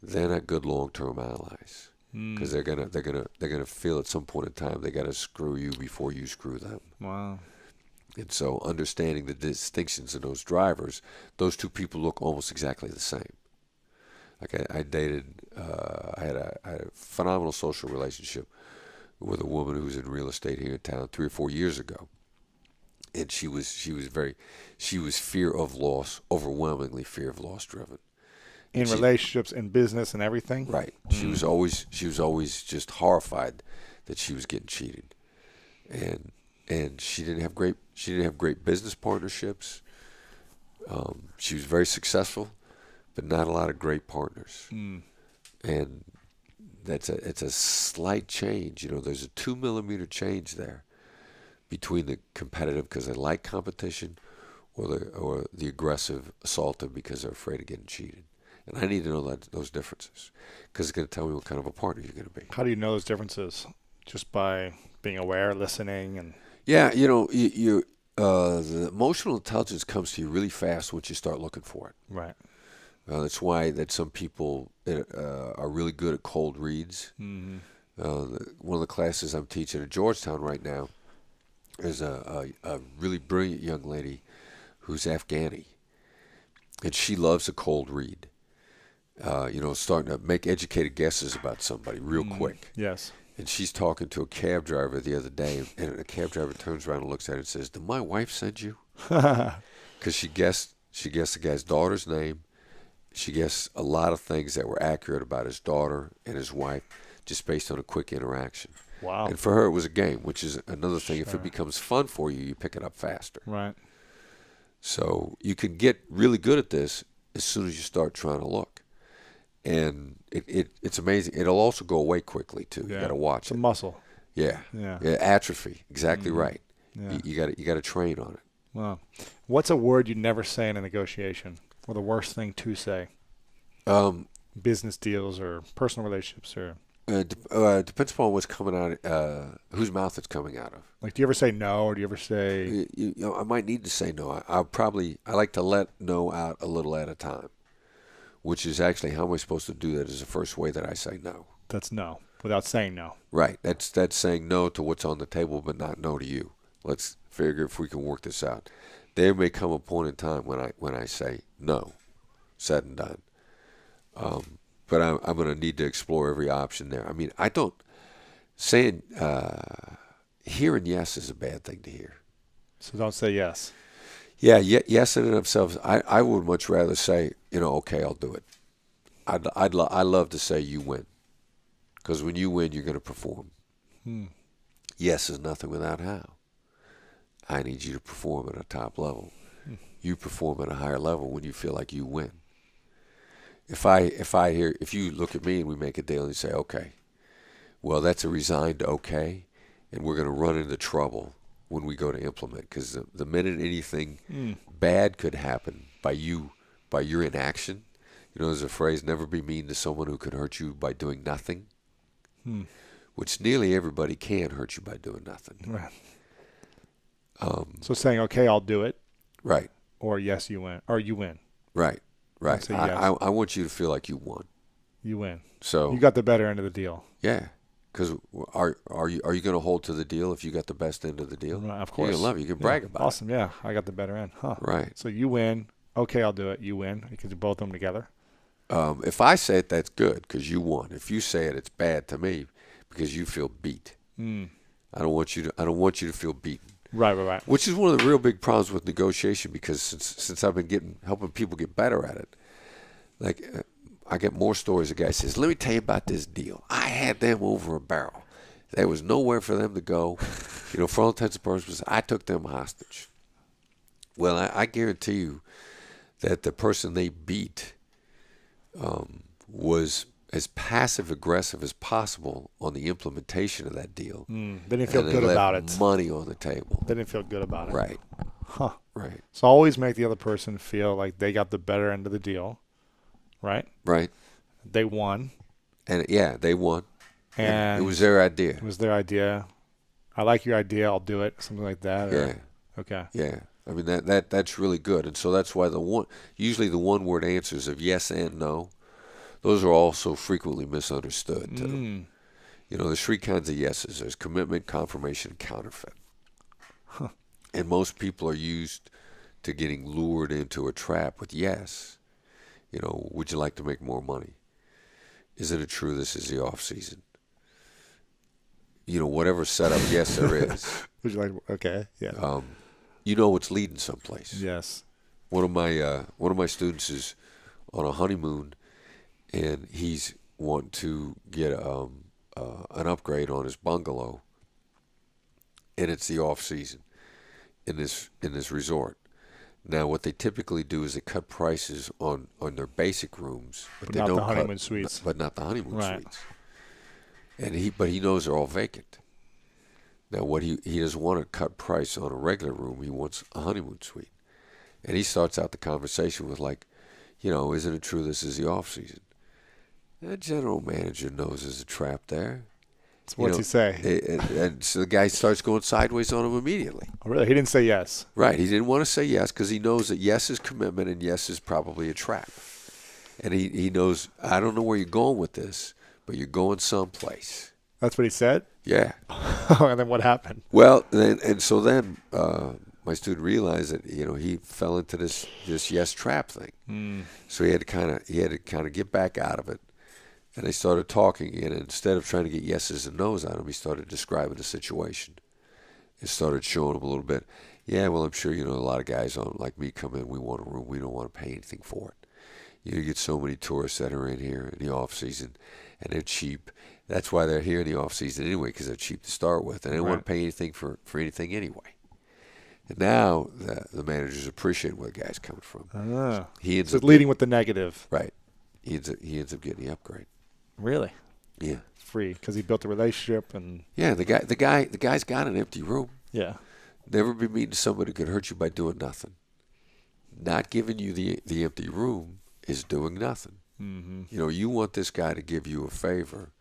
they're not good long-term allies, because they're gonna feel at some point in time they got to screw you before you screw them. Wow. And so, understanding the distinctions in those drivers, those two people look almost exactly the same. Like I dated, I had a phenomenal social relationship with a woman who was in real estate here in town 3 or 4 years ago. And she was fear of loss, overwhelmingly fear of loss driven. In relationships, in business, and everything. Right. She was always just horrified that she was getting cheated, and she didn't have great business partnerships. She was very successful, but not a lot of great partners. And it's a slight change. You know, there's a 2 millimeter change there between the competitive because they like competition, or the aggressive assaultive because they're afraid of getting cheated. And I need to know those differences, because it's going to tell me what kind of a partner you're going to be. How do you know those differences? Just by being aware, listening, and yeah, you know, the emotional intelligence comes to you really fast once you start looking for it. right. That's why that some people are really good at cold reads. One of the classes I'm teaching at Georgetown right now is a really brilliant young lady who's Afghani, and she loves a cold read. Starting to make educated guesses about somebody real quick. Yes. And she's talking to a cab driver the other day, and a cab driver turns around and looks at her and says, "Did my wife send you?" Because she guessed the guy's daughter's name. She guessed a lot of things that were accurate about his daughter and his wife just based on a quick interaction. Wow. And for her, it was a game, which is another thing. Sure. If it becomes fun for you, you pick it up faster. Right. So you can get really good at this as soon as you start trying to look. And it's amazing. It'll also go away quickly too. Yeah. You got to watch It's a it. muscle. Yeah. Yeah. Atrophy. Exactly right. Yeah. You got to train on it. Wow. What's a word you never say in a negotiation, or the worst thing to say? Business deals or personal relationships, or Depends upon what's coming out, whose mouth it's coming out of. like, do you ever say no, or do you ever say? You know, I might need to say no. I like to let no out a little at a time, which is actually how am I supposed to do that? Is the first way that I say no. That's no, without saying no. Right. That's saying no to what's on the table, but not no to you. Let's figure if we can work this out. There may come a point in time when I say no, said and done. But I'm going to need to explore every option there. I mean, hearing yes is a bad thing to hear. So don't say yes. Yeah, yes in and of themselves. I would much rather say, okay, I'll do it. I love to say you win, because when you win, you're going to perform. Yes is nothing without how. I need you to perform at a top level. You perform at a higher level when you feel like you win. If you look at me and we make a deal and you say, okay, well, that's a resigned okay, and we're going to run into trouble when we go to implement, because the minute anything bad could happen by your inaction, there's a phrase, never be mean to someone who could hurt you by doing nothing, which nearly everybody can hurt you by doing nothing. Right. So saying, okay, I'll do it. Right. Or yes, you win. Or you win. Right. Right. Say yes. I want you to feel like you won. You win. So you got the better end of the deal. Yeah. Because are you going to hold to the deal if you got the best end of the deal? Right, of course. You're going to love it. You can brag about it. Awesome. Yeah. I got the better end. Huh. Right. So you win. okay, I'll do it, you win because you both of them together? If I say it, that's good because you won. If you say it, it's bad to me because you feel beat. I don't want you to feel beaten. Right. Which is one of the real big problems with negotiation because since I've been helping people get better at it, like I get more stories. A guy says, "Let me tell you about this deal. I had them over a barrel. There was nowhere for them to go. For all intents and purposes, I took them hostage." Well, I guarantee you that the person they beat was as passive aggressive as possible on the implementation of that deal. They didn't feel good left about it. Money on the table. They didn't feel good about it. Right. Huh. Right. So always make the other person feel like they got the better end of the deal. Right. Right. They won. And yeah, they won. And it was their idea. It was their idea. I like your idea. I'll do it. Something like that. Yeah. Okay. Yeah. I mean that's really good, and so that's why usually the one-word answers of yes and no, those are also frequently misunderstood too. There's three kinds of yeses. There's commitment, confirmation, and counterfeit. And most people are used to getting lured into a trap with yes. Would you like to make more money? Isn't it true this is the off season? Whatever setup yes there is. Would you like? Okay. Yeah. It's leading someplace. Yes. One of my students is on a honeymoon, and he's wanting to get an upgrade on his bungalow, and it's the off season in this resort. Now, what they typically do is they cut prices on their basic rooms, but not the honeymoon suites. But not the honeymoon right. suites. And he knows they're all vacant. Now, what he doesn't want to cut price on a regular room. He wants a honeymoon suite. And he starts out the conversation with isn't it true this is the off season? The general manager knows there's a trap there. So what's he say? And so the guy starts going sideways on him immediately. Oh, really? He didn't say yes. Right. He didn't want to say yes because he knows that yes is commitment and yes is probably a trap. And he knows, I don't know where you're going with this, but you're going someplace. That's what he said? Yeah. And then what happened? Well, then my student realized that he fell into this yes trap thing. So he had to kind of get back out of it, and they started talking. And instead of trying to get yeses and nos out of him, he started describing the situation. It started showing him a little bit. Yeah, well, I'm sure a lot of guys like me come in. We want a room. We don't want to pay anything for it. You get so many tourists that are in here in the off season, and they're cheap. That's why they're here in the off season anyway, because they're cheap to start with, and they don't want to pay anything for anything anyway. And now the managers appreciate where the guy's coming from. He ends up leading with the negative. Right. He ends up getting the upgrade. Really? Yeah. Free because he built a relationship and. Yeah, the guy's got an empty room. Yeah. Never been meeting somebody who could hurt you by doing nothing. Not giving you the empty room is doing nothing. Mm-hmm. You want this guy to give you a favor.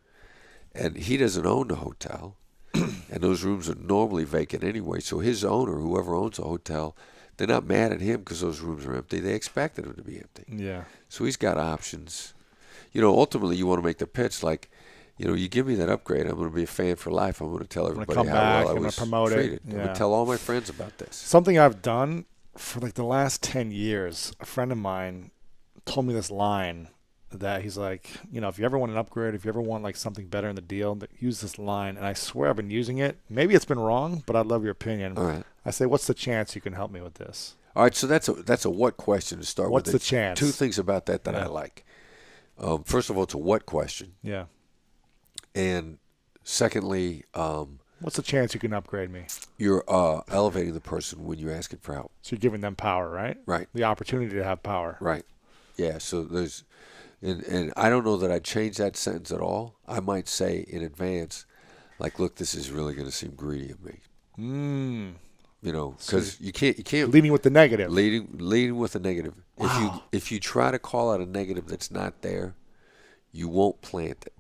And he doesn't own the hotel, and those rooms are normally vacant anyway. So his owner, whoever owns the hotel, they're not mad at him because those rooms are empty. They expected them to be empty. Yeah. So he's got options. Ultimately, you want to make the pitch like, you give me that upgrade, I'm going to be a fan for life. I'm going to tell everybody how well I was treated. I'm going to tell all my friends about this. Something I've done for the last 10 years, a friend of mine told me this line. That he's like, if you ever want an upgrade, if you ever want something better in the deal, use this line. And I swear I've been using it. Maybe it's been wrong, but I'd love your opinion. All right. I say, what's the chance you can help me with this? All right, so that's a what question to start with. What's the chance? Two things about that I like. First of all, it's a what question. Yeah. And secondly, what's the chance you can upgrade me? You're elevating the person when you're asking for help. So you're giving them power, right? Right. The opportunity to have power. Right. Yeah, so there's... And I don't know that I'd change that sentence at all. I might say in advance, look, this is really going to seem greedy of me. Because you can't leading with the negative. Leading with the negative. Wow. If you try to call out a negative that's not there, you won't plant it.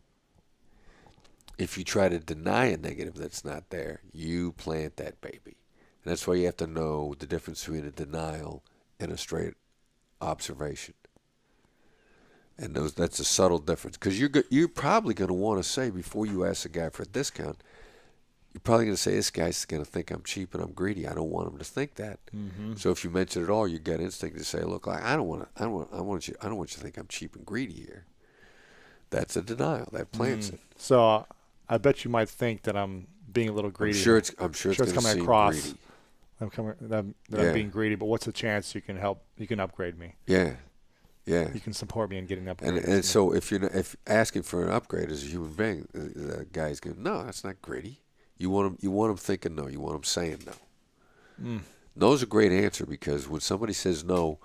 If you try to deny a negative that's not there, you plant that baby. And that's why you have to know the difference between a denial and a straight observation. And that's a subtle difference because you're probably going to want to say before you ask the guy for a discount, you're probably going to say, this guy's going to think I'm cheap and I'm greedy. I don't want him to think that. So if you mention it all, you get instinct to say, look, I don't want you to think I'm cheap and greedy here. That's a denial. That plants it. So I bet you might think that I'm being a little greedy. I'm sure it's coming across. greedy. I'm being greedy, but what's the chance you can upgrade me? Yeah. Yeah. You can support me in getting upgraded. And so if asking for an upgrade as a human being, the guy's going, no, that's not greedy. You want him thinking no. You want him saying no. No's a great answer, because when somebody says no,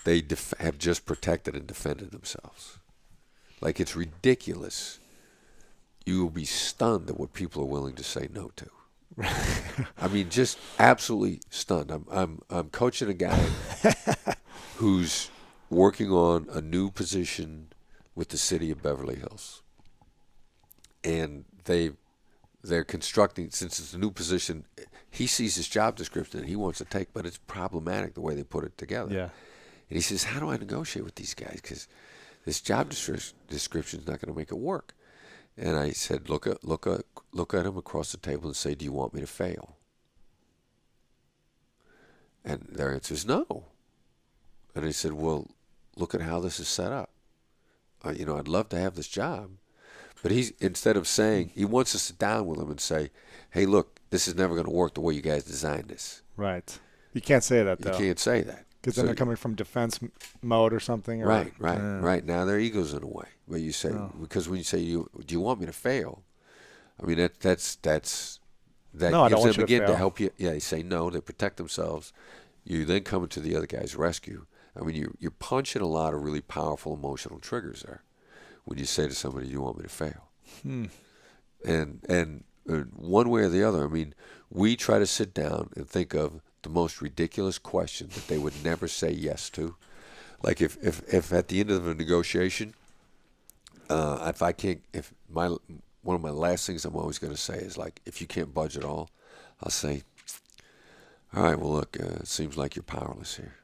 they have just protected and defended themselves. Like, it's ridiculous. You will be stunned at what people are willing to say no to. I mean, just absolutely stunned. I'm coaching a guy who's working on a new position with the city of Beverly Hills, and they're constructing, since it's a new position, he sees this job description that he wants to take, but it's problematic the way they put it together. Yeah. And he says, how do I negotiate with these guys? Because this job description is not going to make it work. And I said, look at him across the table and say, do you want me to fail? And their answer is no. And I said, well, look at how this is set up. I'd love to have this job. But instead of saying, he wants to sit down with him and say, hey, look, this is never going to work the way you guys designed this. Right. You can't say that, though. You can't say that. Because then they're coming from defense mode or something. Or, Right. Now their ego's in a way. Where you say, because when you say, do you want me to fail? I mean, that gives them again to help you. Yeah, they say no. They protect themselves. You then come to the other guy's rescue. I mean, you're punching a lot of really powerful emotional triggers there when you say to somebody, you want me to fail. And one way or the other, I mean, we try to sit down and think of the most ridiculous question that they would never say yes to. Like if at the end of a negotiation, one of my last things I'm always going to say is, like, if you can't budge at all, I'll say, all right, well, look, it seems like you're powerless here.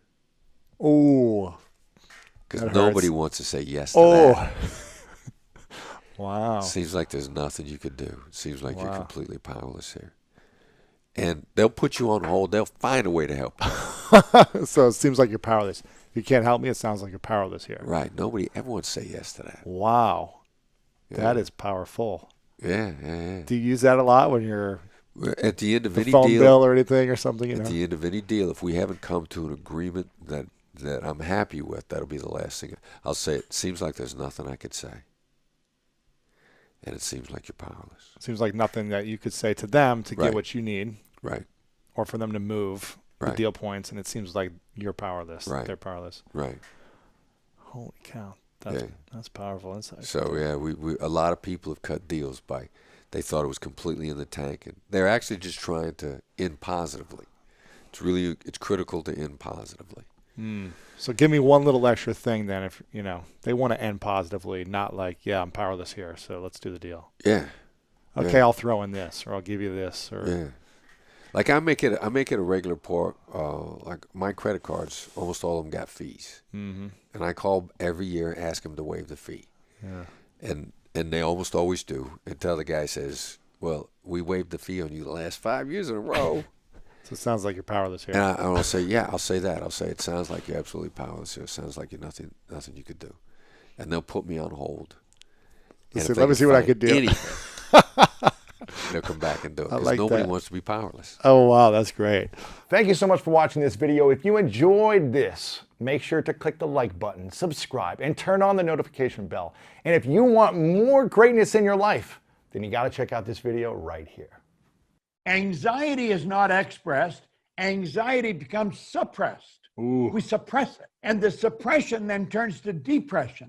Oh. Because nobody wants to say yes to that. Wow. Seems like there's nothing you could do. It seems like you're completely powerless here. And they'll put you on hold. They'll find a way to help you. So it seems like you're powerless. If you can't help me, it sounds like you're powerless here. Right. Everyone say yes to that. Wow. Yeah. That is powerful. Yeah. Do you use that a lot when you're at the end of any phone deal, bill or anything or something? At the end of any deal, if we haven't come to an agreement that I'm happy with, that'll be the last thing. I'll say, it seems like there's nothing I could say. And it seems like you're powerless. Seems like nothing that you could say to them to get what you need. Right. Or for them to move the deal points, and it seems like you're powerless. Right. They're powerless. Right. Holy cow. That's powerful insight. So, yeah, we a lot of people have cut deals they thought it was completely in the tank, and they're actually just trying to end positively. It's critical to end positively. So give me one little extra thing then, if they want to end positively, not like, I'm powerless here, so let's do the deal. Yeah. Okay, I'll throw in this, or I'll give you this, or like I make it a regular part. Like my credit cards, almost all of them got fees, and I call every year and ask them to waive the fee. Yeah. And they almost always do until the guy says, "Well, we waived the fee on you the last 5 years in a row." So it sounds like you're powerless here. And I'll say, I'll say that. I'll say, it sounds like you're absolutely powerless here. It sounds like you're nothing you could do. And they'll put me on hold. Let me see what I could do. Anything, they'll come back and do it. Because nobody wants to be powerless. Oh, wow. That's great. Thank you so much for watching this video. If you enjoyed this, make sure to click the like button, subscribe, and turn on the notification bell. And if you want more greatness in your life, then you got to check out this video right here. Anxiety is not expressed. Anxiety becomes suppressed. We suppress it. And the suppression then turns to depression.